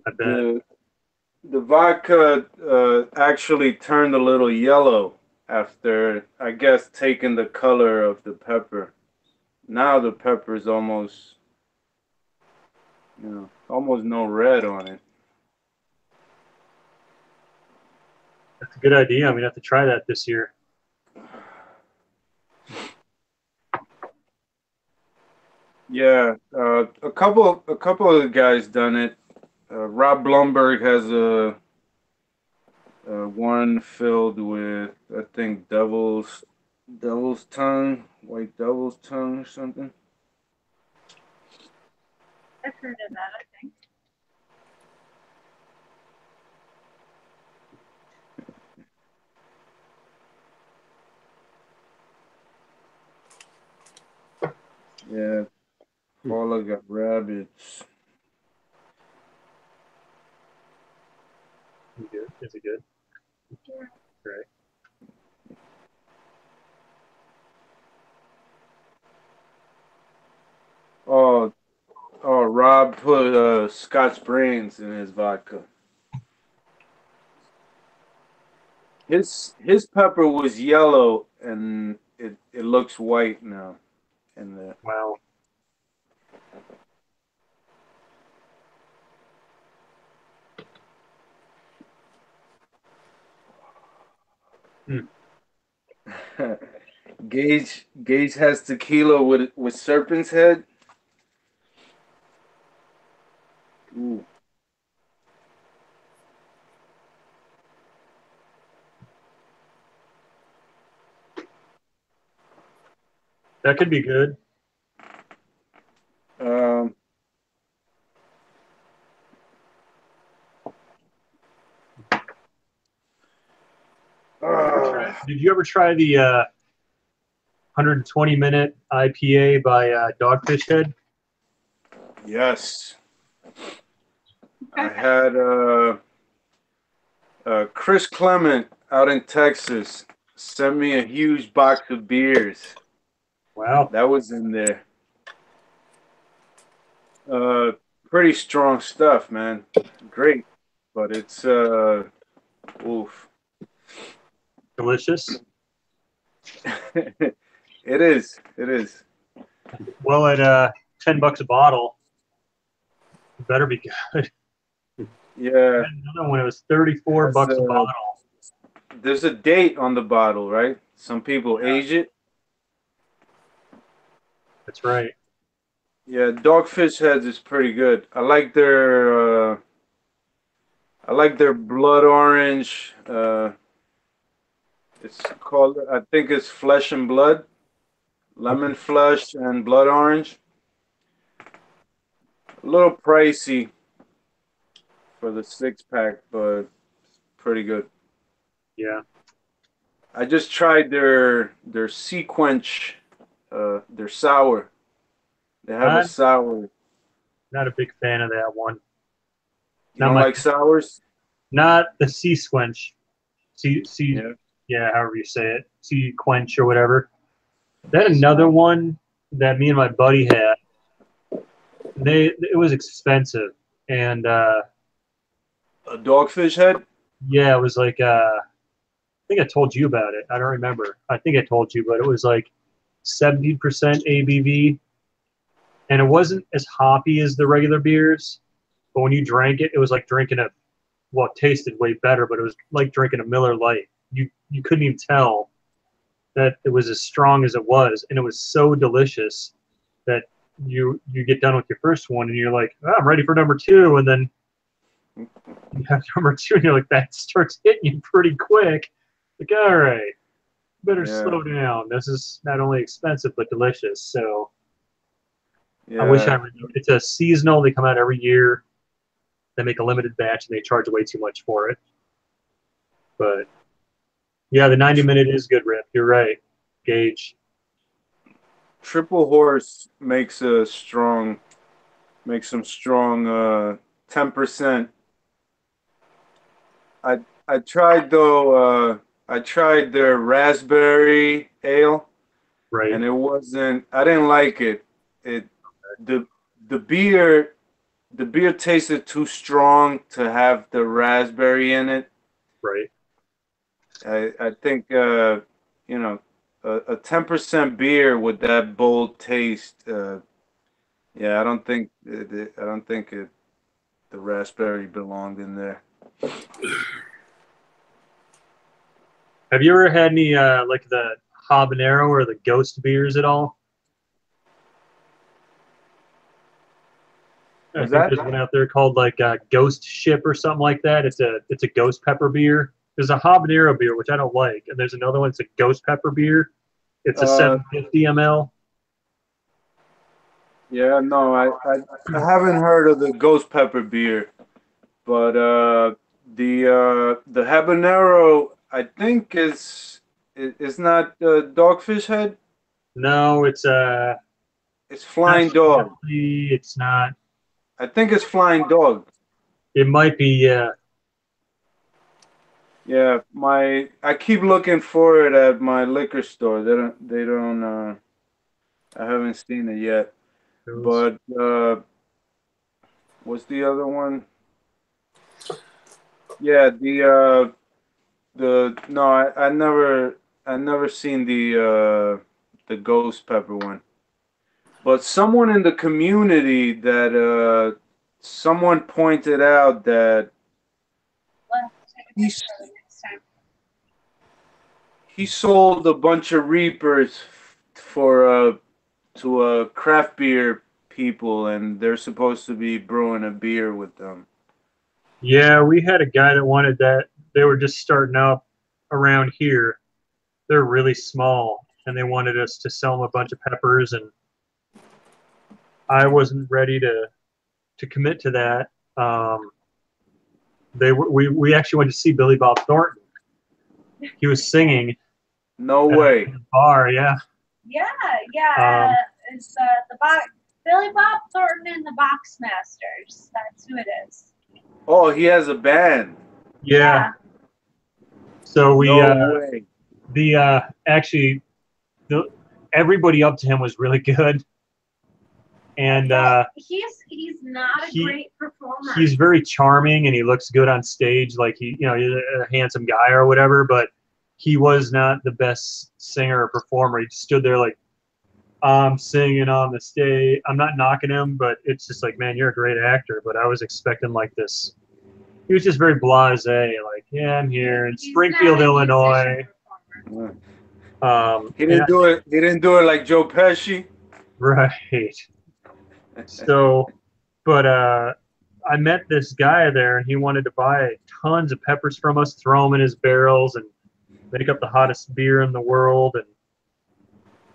I bet.
The vodka actually turned a little yellow after, I guess, taking the color of the pepper. Now the pepper is almost, almost no red on it.
That's a good idea. I'm gonna have to try that this year.
Yeah, a couple of the guys done it. Rob Blumberg has a one filled with, I think, devil's tongue, white devil's tongue or something.
I've heard of that, I think.
Yeah, Paula got rabbits.
Good. Is it good?
Yeah.
Right.
Oh, Rob put Scotch brains in his vodka. His pepper was yellow and it looks white now. And
Wow.
Gage has tequila with Serpent's head. Ooh.
That could be good.
Um,
Did you ever try the 120-minute IPA by Dogfish Head?
yes, I had Chris Clement out in Texas sent me a huge box of beers.
Wow.
That was in there. Uh, Pretty strong stuff, man. Great, but it's oof.
Delicious.
It is. It is.
Well, at $10 a bottle, it better be good.
Yeah.
Another one, it was 34 bucks a bottle.
There's a date on the bottle, right? Some people age it.
That's right.
Yeah, Dogfish Heads is pretty good. I like their blood orange. It's called, I think it's Flesh and Blood, lemon flesh and blood orange. A little pricey for the 6 pack, but pretty good.
Yeah.
I just tried their Sequench, their sour. They have a
I'm
sour.
not a big fan of that one.
You don't like sours?
Not the sea squench.
Yeah.
Yeah, however you say it. Sea quench or whatever. Then another one that me and my buddy had. It was expensive, and
A Dogfish Head?
yeah, it was like I think I told you about it. I don't remember. I think I told you, but it was like 70% ABV, and it wasn't as hoppy as the regular beers. But when you drank it, it was like drinking well, it tasted way better, but it was like drinking a Miller Lite. You couldn't even tell that it was as strong as it was, and it was so delicious that you get done with your first one and you're like, oh, I'm ready for number two, and then you have number two and you're like, that starts hitting you pretty quick. Like, all right, better slow down. This is not only expensive but delicious. So I wish I remembered. It's a seasonal. They come out every year. They make a limited batch and they charge way too much for it. But yeah, the 90-minute is good, Rip. You're right, Gage.
Triple Horse makes some strong 10%. I I tried though. I tried their raspberry ale,
Right.
and it wasn't. I didn't like it. It the the beer the beer tasted too strong to have the raspberry in it.
Right.
I think you know a 10% beer with that bold taste. Yeah, I don't think the raspberry belonged in there.
Have you ever had any like the habanero or the ghost beers at all? I
Was
think
that?
there's one out there called like Ghost Ship or something like that. It's a ghost pepper beer. There's a habanero beer which I don't like, and there's another one. It's a ghost pepper beer. It's a
Uh,
750 ml.
yeah, no, I haven't heard of the ghost pepper beer, but the habanero I think is not Dogfish Head.
No, it's
It's
not
Flying Dog.
Schlafly. It's not.
I think it's Flying Dog.
It might be.
Yeah, I keep looking for it at my liquor store. They don't I haven't seen it yet. But what's the other one? Yeah, the no, I never seen the ghost pepper one. But someone in the community that someone pointed out that
We'll have to take a
he
picture of it next time.
he sold a bunch of Reapers for to craft beer people, and they're supposed to be brewing a beer with them.
Yeah, we had a guy that wanted that. They were just starting up around here. They're really small, and they wanted us to sell them a bunch of peppers, and I wasn't ready to commit to that. We actually went to see Billy Bob Thornton. He was singing
No
at
way.
a bar. Yeah.
Yeah. It's the Billy Bob Thornton and the Boxmasters. That's who it is.
Oh, he has a band.
Yeah. So we
No way.
actually everybody up to him was really good, and
he's not a great performer.
he's very charming and he looks good on stage, like he's a handsome guy or whatever, but he was not the best singer or performer. He just stood there like, I'm singing on the stage. I'm not knocking him, but it's just like, man, you're a great actor, but I was expecting like this. He was just very blasé, like, yeah, I'm here in Springfield, Illinois.
He didn't do it. He didn't do it like Joe Pesci.
Right. So, but I met this guy there, and he wanted to buy tons of peppers from us, throw them in his barrels, and make up the hottest beer in the world. And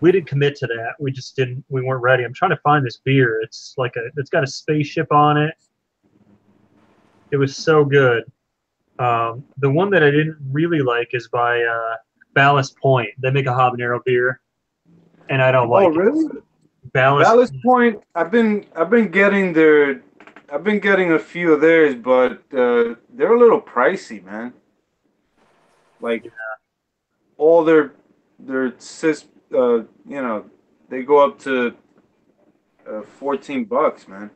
we didn't commit to that. We just didn't. We weren't ready. I'm trying to find this beer. It's it's got a spaceship on it. It was so good. The one that I didn't really like is by Ballast Point. They make a habanero beer, and I don't like
Oh, really?
it.
Ballast Point. I've been getting a few of theirs, but they're a little pricey, man. Like all their they go up to $14, man.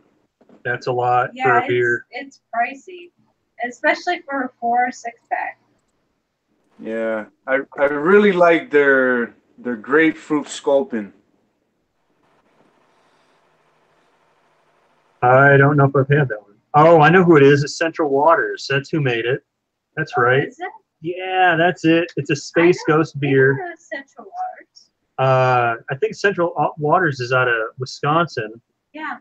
That's a lot for a beer.
It's pricey, especially for a 4 or 6-pack.
Yeah, I really like their grapefruit sculpin.
I don't know if I've had that one. Oh, I know who it is. It's Central Waters. That's who made it. That's right.
Is it?
Yeah, that's it. It's a Space Ghost beer.
Central Waters.
I think Central Waters is out of Wisconsin.
Yeah.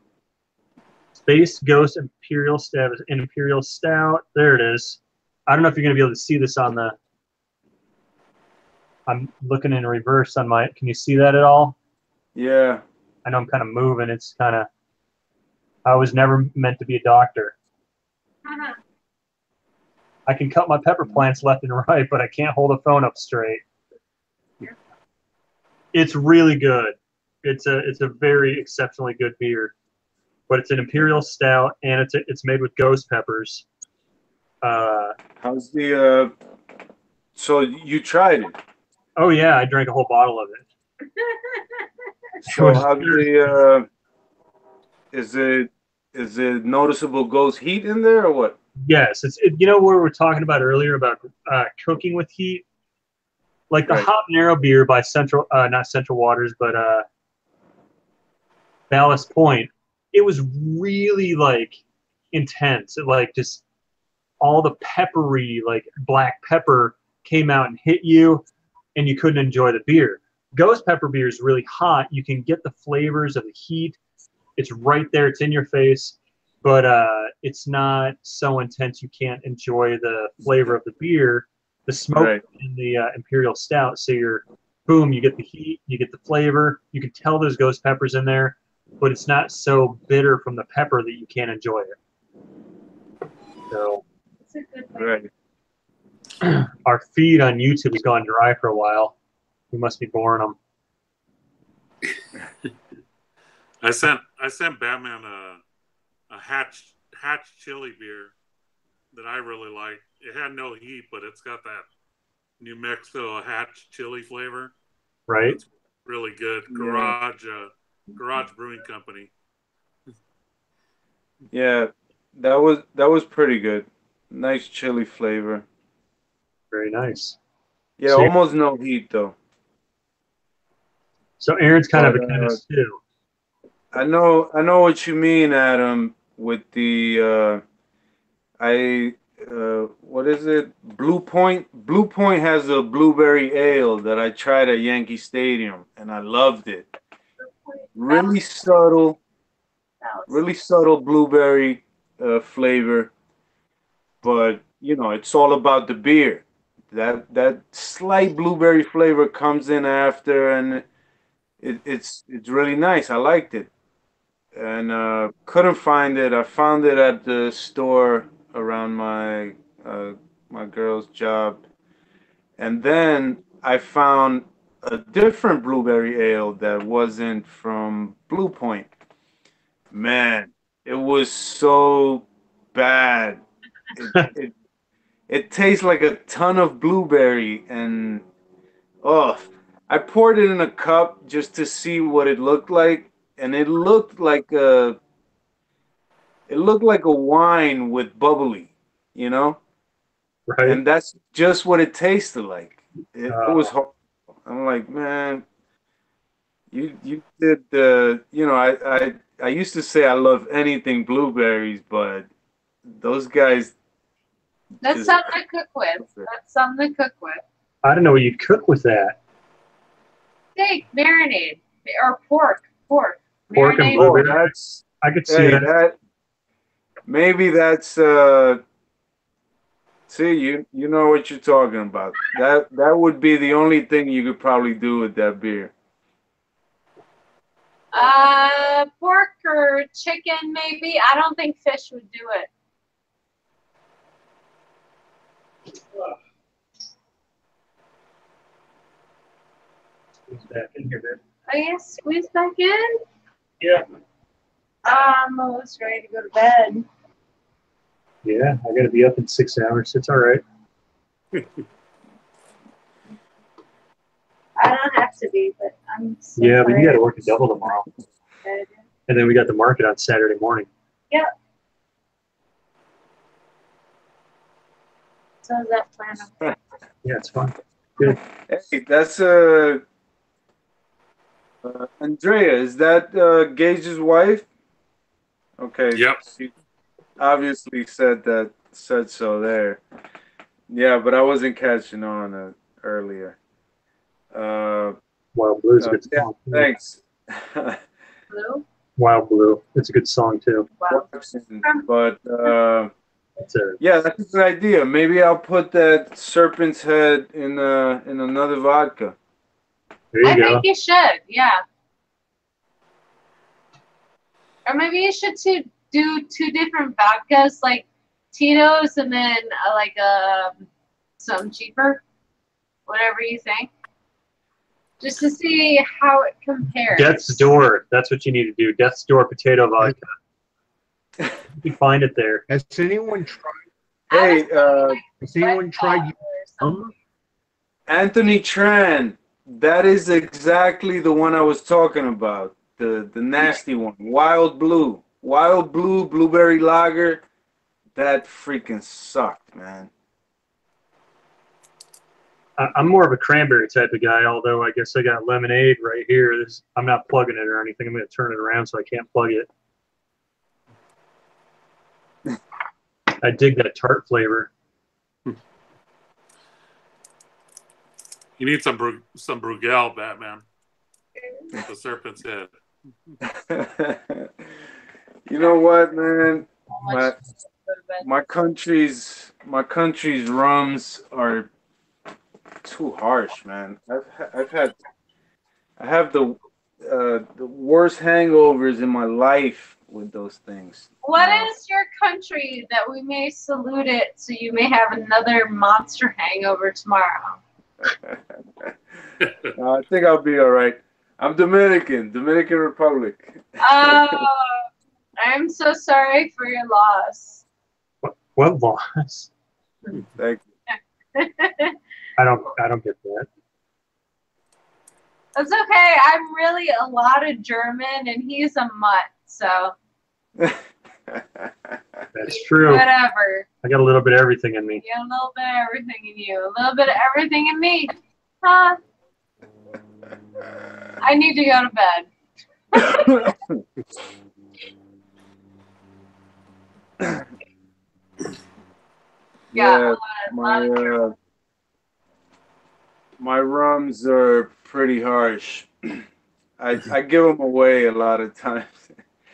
Space Ghost Imperial Stout. Imperial Stout. There it is. I don't know if you're going to be able to see this on the. I'm looking in reverse on my. Can you see that at all?
Yeah.
I know I'm kind of moving. It's kind of. I was never meant to be a doctor.
Uh-huh.
I can cut my pepper plants left and right, but I can't hold a phone up straight. It's really good. It's a very exceptionally good beer, but it's an imperial stout and it's made with ghost peppers.
How's the? So you tried it.
Oh yeah, I drank a whole bottle of it.
So how the? Is it noticeable ghost heat in there or what?
Yes, you know where we were talking about earlier about cooking with heat, like the
Right.
habanero beer by Central, not Central Waters, but Ballast Point. It was really like intense. It like just all the peppery, like black pepper came out and hit you, and you couldn't enjoy the beer. Ghost pepper beer is really hot. You can get the flavors of the heat. It's right there. It's in your face, but it's not so intense you can't enjoy the flavor of the beer, the smoke
Right.
in the Imperial Stout. So you're, boom, you get the heat, you get the flavor. You can tell there's ghost peppers in there, but it's not so bitter from the pepper that you can't enjoy it. So
It's a good thing.
Right.
our feed on YouTube has gone dry for a while. We must be boring them.
I sent Batman a hatch chili beer that I really like. It had no heat, but it's got that New Mexico hatch chili flavor.
Right?
It's really good.
Yeah.
Garage Brewing Company.
Yeah, that was pretty good. Nice chili flavor.
Very nice.
Yeah,
So,
almost no heat though.
so Aaron's kind of
But
a chemist too.
I know what you mean, Adam, with the what is it? Blue Point? Blue Point has a blueberry ale that I tried at Yankee Stadium and I loved it. Really subtle blueberry flavor, but you know, it's all about the beer. That slight blueberry flavor comes in after and it's really nice. I liked it. And couldn't find it. I found it at the store around uh, my girl's job, and then I found a different blueberry ale that wasn't from Blue Point. Man, it was so bad. It it it tastes like a ton of blueberry, and oh, I poured it in a cup just to see what it looked like, and it looked like a wine with bubbly, you know?
Right?
And that's just what it tasted like. It was
Uh,
horrible. I'm like, man, you did you know, I used to say I love anything blueberries, but those guys
That's
just
something to cook with. That's something to cook with.
I don't know what you'd cook with that.
Steak, marinade, or pork.
Pork and
Marinade.
oh,
blueberry.
that's
I could see
hey,
that.
that maybe that's see you know what you're talking about. That would be the only thing you could probably do with that beer.
Pork or chicken, maybe. I don't think fish would do it.
Squeeze back in here, babe.
I guess squeeze back in.
Yeah.
I'm almost ready to go to bed.
Yeah, I got to be up in 6 hours. It's all right.
I don't have to be, but I'm so
Yeah, but you got to
tired.
work a double tomorrow.
Good.
And then we got the market on Saturday morning.
Yep. So is that plan?
Yeah, it's fun. Good.
Hey, that's Andrea. Is that Gage's wife? Okay.
Yep.
She obviously said so there. Yeah, but I wasn't catching on earlier.
Wild Blue is a good
Yeah,
song. Too.
thanks.
Blue?
Wild Blue. It's a good song too.
Wow.
But
It's a
yeah, that's a good idea. Maybe I'll put that serpent's head in another vodka.
there you
I
go.
think you should, yeah. Or maybe you should do two different vodkas, like Tito's and then some cheaper, whatever you think. Just to see how it compares.
Death's Door. That's what you need to do. Death's Door potato vodka. You can find it there.
Has anyone tried?
Hey,
Has anyone tried
Anthony Tran, that is exactly the one I was talking about. The nasty one. Wild Blue. Wild Blue Blueberry Lager. That freaking sucked, man.
I'm more of a cranberry type of guy, although I guess I got lemonade right here. I'm not plugging it or anything. I'm going to turn it around so I can't plug it. I dig that tart flavor.
You need some Brugal, Batman. The Serpent's head.
You know what, man? My country's rums are too harsh, man. I have the worst hangovers in my life with those things.
What is your country that we may salute it so you may have another monster hangover tomorrow?
I think I'll be all right. I'm Dominican Republic.
Oh, I'm so sorry for your loss.
What loss?
Thank you.
I don't get that.
That's okay. I'm really a lot of German, and he's a mutt, so.
That's true.
Whatever.
I got a little bit of everything in me.
Yeah, a little bit of everything in you. A little bit of everything in me. Huh? I need to go to bed. Yeah,
my rums are pretty harsh. I give them away a lot of times.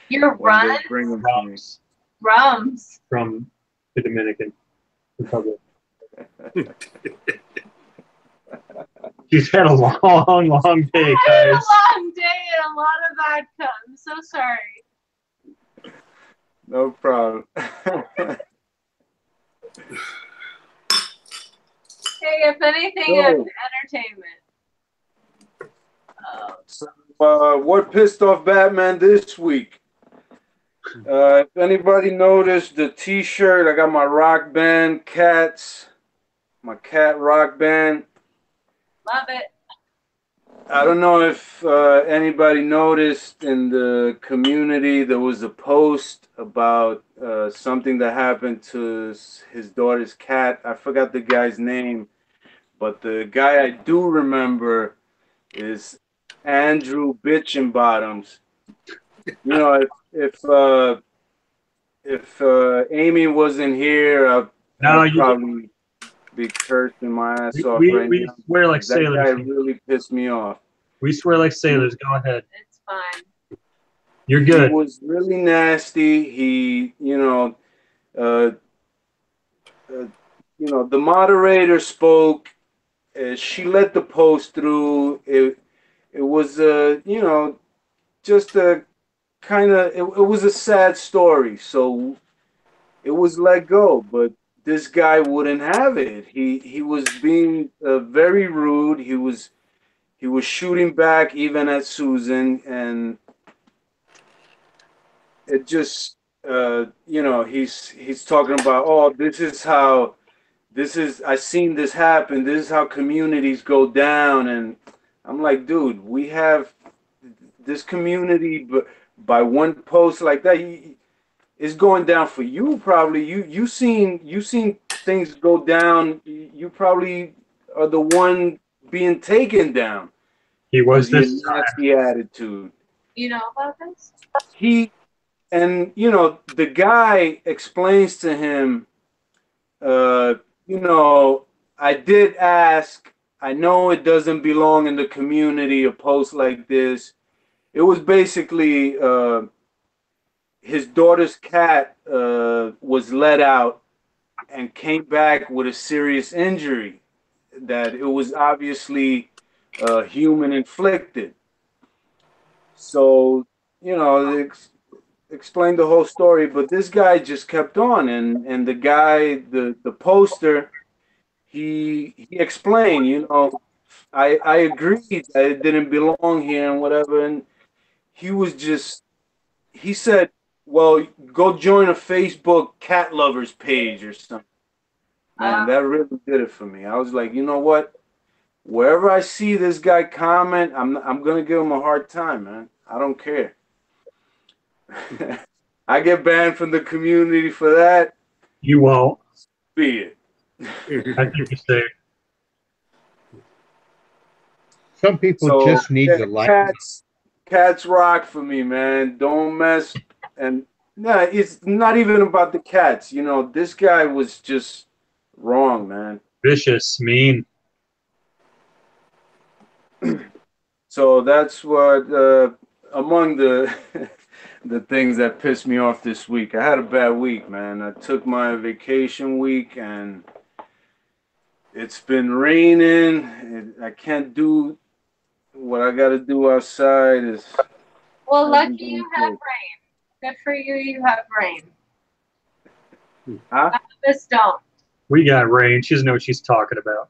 Your runs?
Bring them to me.
Rums.
From the Dominican Republic. She's had a long, long day, guys.
I had a long day and a lot of vodka. I'm so sorry.
No problem.
Hey, if anything, it's entertainment.
So, what pissed off Batman this week? If anybody noticed the T-shirt, I got my rock band Cats, my cat rock band.
Love it.
I don't know if anybody noticed in the community there was a post about something that happened to his daughter's cat. I forgot the guy's name, but the guy I do remember is Andrew Bitchinbottoms. You know, if Amy wasn't here, I'd probably be cursing my ass off right now.
We swear like sailors.
That guy really pissed me off.
We swear like sailors. Go ahead.
It's fine.
You're good.
He was really nasty. He, the moderator spoke. She let the post through. It was, just a kind of. It was a sad story, so it was let go. But this guy wouldn't have it. He was being very rude. He was shooting back even at Susan, and it just he's talking about, oh, I seen this happen. This is how communities go down, and I'm like, dude, we have this community, but by one post like that, it's going down for you. Probably you seen things go down. You probably are the one being taken down.
He was this
nasty attitude.
You know about this?
The guy explains to him, I did ask. I know it doesn't belong in the community, a post like this. It was basically his daughter's cat was let out and came back with a serious injury that it was obviously human inflicted. So, explained the whole story, but this guy just kept on, and the guy, the poster, he explained, I agreed that it didn't belong here and whatever, and he said, well, go join a Facebook cat lovers page or something. Man, that really did it for me. I was like, you know what? Wherever I see this guy comment, I'm gonna give him a hard time, man. I don't care. I get banned from the community for that.
You won't.
Be it.
I think you're safe.
Some people
So
just need
yeah,
to like.
cats rock for me, man. Don't mess. And no, it's not even about the cats. You know, this guy was just wrong, man.
Vicious, mean.
So that's what among the the things that pissed me off this week. I had a bad week, man. I took my vacation week and it's been raining. I can't do what I got to do outside.
Well, lucky you have rain. Good for you, you have rain.
Huh?
This don't.
We got rain. She doesn't know what she's talking about.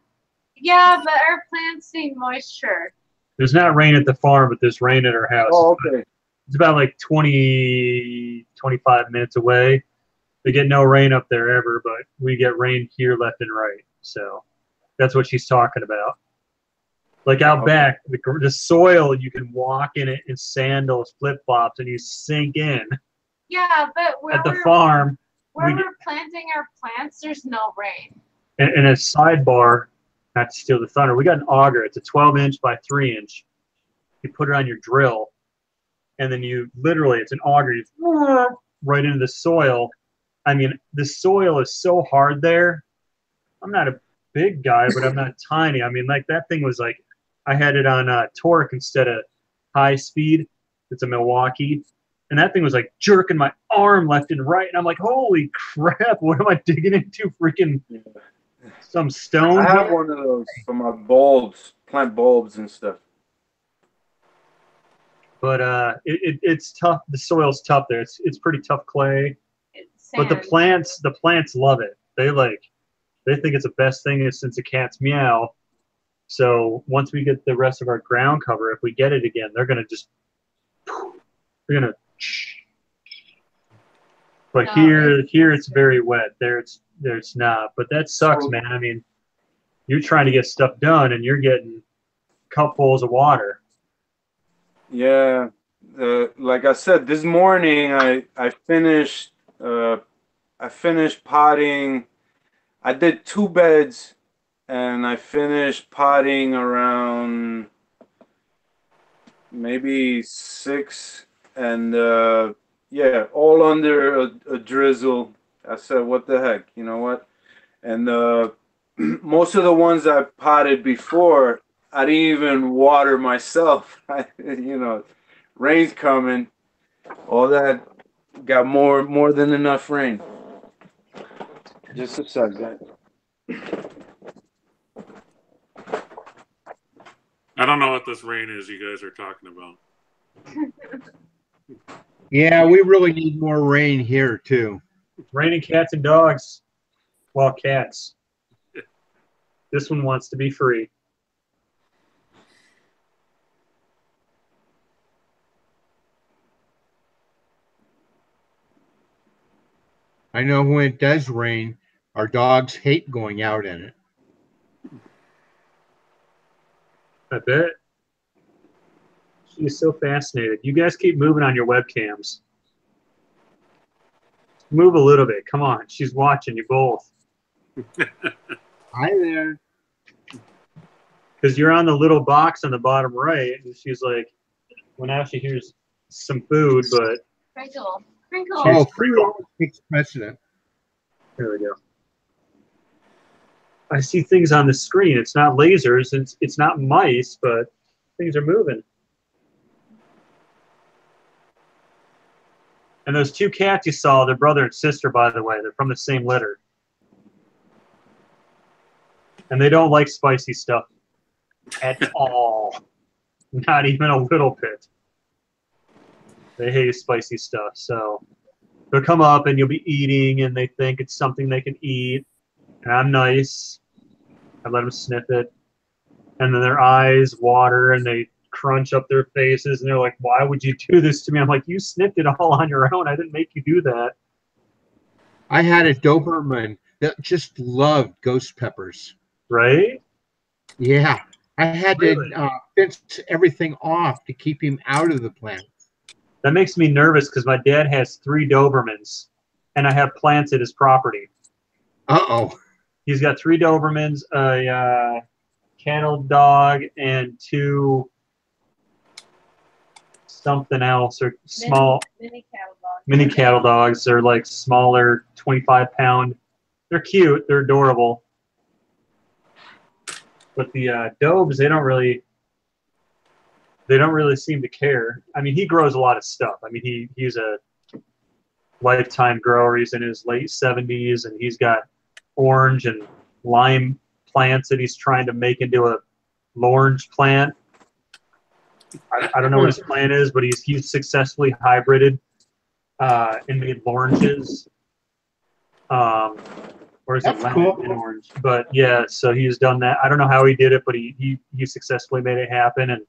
Yeah, but our plants need moisture.
There's not rain at the farm, but there's rain at our house.
Oh, okay.
It's about like 20, 25 minutes away. They get no rain up there ever, but we get rain here left and right. So that's what she's talking about. Like out back, the soil, you can walk in it in sandals, flip-flops, and you sink in.
Yeah, but
At the farm,
where we're planting our plants, there's no rain.
And a sidebar, not to steal the thunder, we got an auger. It's a 12-inch by 3-inch. You put it on your drill, and then you literally, it's an auger, you right into the soil. I mean, the soil is so hard there. I'm not a big guy, but I'm not tiny. I mean, like that thing was like, I had it on torque instead of high speed. It's a Milwaukee. And that thing was like jerking my arm left and right. And I'm like, holy crap, what am I digging into? Freaking some stone?
I have one of those for my bulbs, plant bulbs and stuff.
But it's tough. The soil's tough there. It's pretty tough clay. But the plants love it. They think it's the best thing since a cat's meow. So once we get the rest of our ground cover, if we get it again, they're gonna. But here it's very wet. There it's not. But that sucks, man. I mean, you're trying to get stuff done and you're getting cupfuls of water.
Yeah, like I said, this morning I finished potting. I did 2 beds, and I finished potting around maybe 6, and yeah, all under a drizzle. I said, what the heck, you know what? And most of the ones I potted before, I didn't even water myself. You know, rain's coming. All that got more than enough rain. Just a sec, guys.
I don't know what this rain is you guys are talking about.
Yeah, we really need more rain here too.
It's raining cats and dogs. Well, cats. This one wants to be free.
I know when it does rain, our dogs hate going out in it.
I bet. She is so fascinated. You guys keep moving on your webcams. Move a little bit. Come on. She's watching you both.
Hi there.
Because you're on the little box on the bottom right, and she's like, well, now she hears some food, but...
Crinkle.
Oh, food always takes precedent.
There we go. I see things on the screen. It's not lasers. It's not mice, but things are moving. And those 2 cats you saw, they're brother and sister, by the way. They're from the same litter. And they don't like spicy stuff at all. Not even a little bit. They hate spicy stuff. So they'll come up and you'll be eating and they think it's something they can eat. And I'm nice. I let them sniff it. And then their eyes water and they crunch up their faces and they're like, why would you do this to me? I'm like, you sniffed it all on your own. I didn't make you do that.
I had a Doberman that just loved ghost peppers.
Right?
Yeah, I had
Really?
to fence everything off to keep him out of the plant.
That makes me nervous because my dad has 3 Dobermans, and I have plants at his property.
Uh-oh.
He's got 3 Dobermans, a cattle dog, and 2 something else, or small mini cattle dogs. They're like smaller, 25-pound. They're cute. They're adorable. But the Dobes, they don't really seem to care. I mean, he grows a lot of stuff. I mean, he's a lifetime grower. He's in his late 70s, and he's got orange and lime plants that he's trying to make into a orange plant. I don't know what his plan is, but he's successfully hybrided and made oranges. Or is
That's
it lemon
cool.
and orange? But yeah, so he's done that. I don't know how he did it, but he successfully made it happen.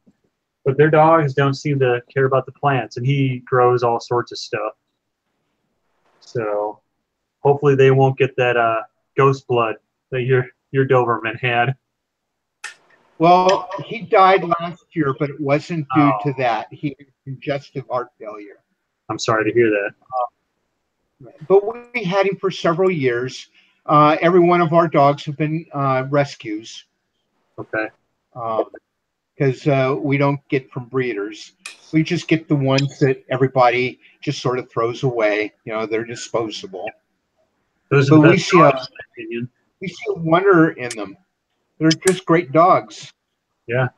But their dogs don't seem to care about the plants, and he grows all sorts of stuff. So hopefully they won't get that ghost blood that your Doberman had.
Well, he died last year, but it wasn't due to that. He had congestive heart failure.
I'm sorry to hear that.
But we had him for several years. Every one of our dogs have been rescues.
Okay.
Because we don't get from breeders. We just get the ones that everybody just sort of throws away. You know, they're disposable.
Those are
But
the
we
best
see
dogs, in my opinion.
we see a wonder in them. They're just great dogs.
Yeah.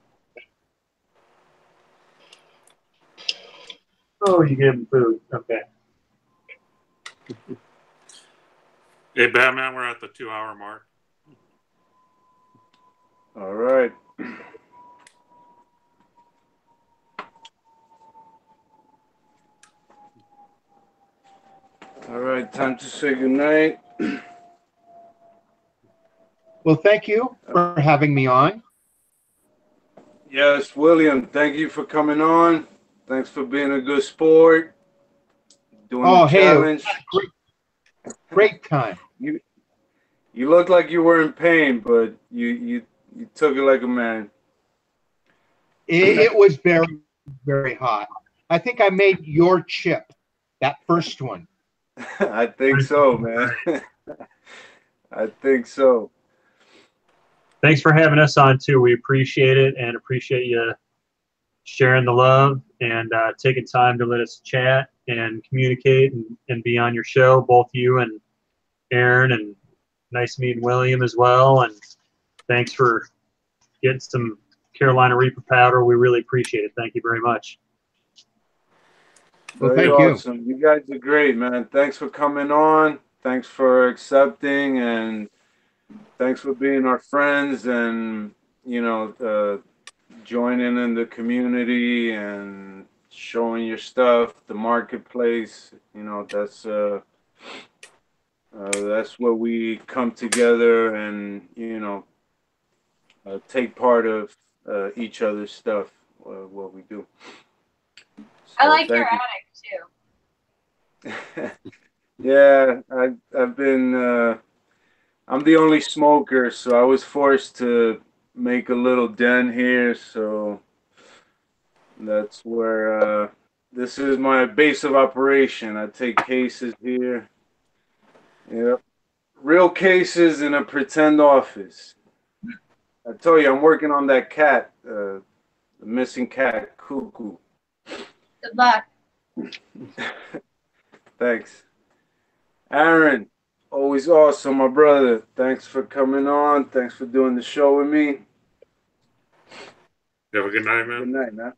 Oh, you gave him food. Okay.
Hey, Batman, we're at the 2-hour mark.
All right. All right, time to say goodnight.
Well, thank you for having me on.
Yes, William, thank you for coming on. Thanks for being a good sport. Doing the challenge.
Great time.
You look like you were in pain, but you took it like a man.
It was very, very hot. I think I made your chip, that first one.
I think so, man. I think so.
Thanks for having us on too. We appreciate it and appreciate you sharing the love and taking time to let us chat and communicate and be on your show, both you and Aaron, and nice meeting William as well. And thanks for getting some Carolina Reaper powder. We really appreciate it. Thank you very much.
Well,
Very
thank you.
awesome. You guys are great, man. Thanks for coming on. Thanks for accepting, and thanks for being our friends and, joining in the community and showing your stuff, the marketplace. That's where we come together and, take part of each other's stuff, what we do.
I like your attic too.
Yeah, I've been I'm the only smoker, so I was forced to make a little den here, so that's where this is my base of operation. I take cases here. Yep. Real cases in a pretend office. I told you I'm working on that cat, the missing cat, Cuckoo.
Good luck.
Thanks. Aaron, always awesome, my brother. Thanks for coming on. Thanks for doing the show with me.
You have a good night, man.
Good night, man.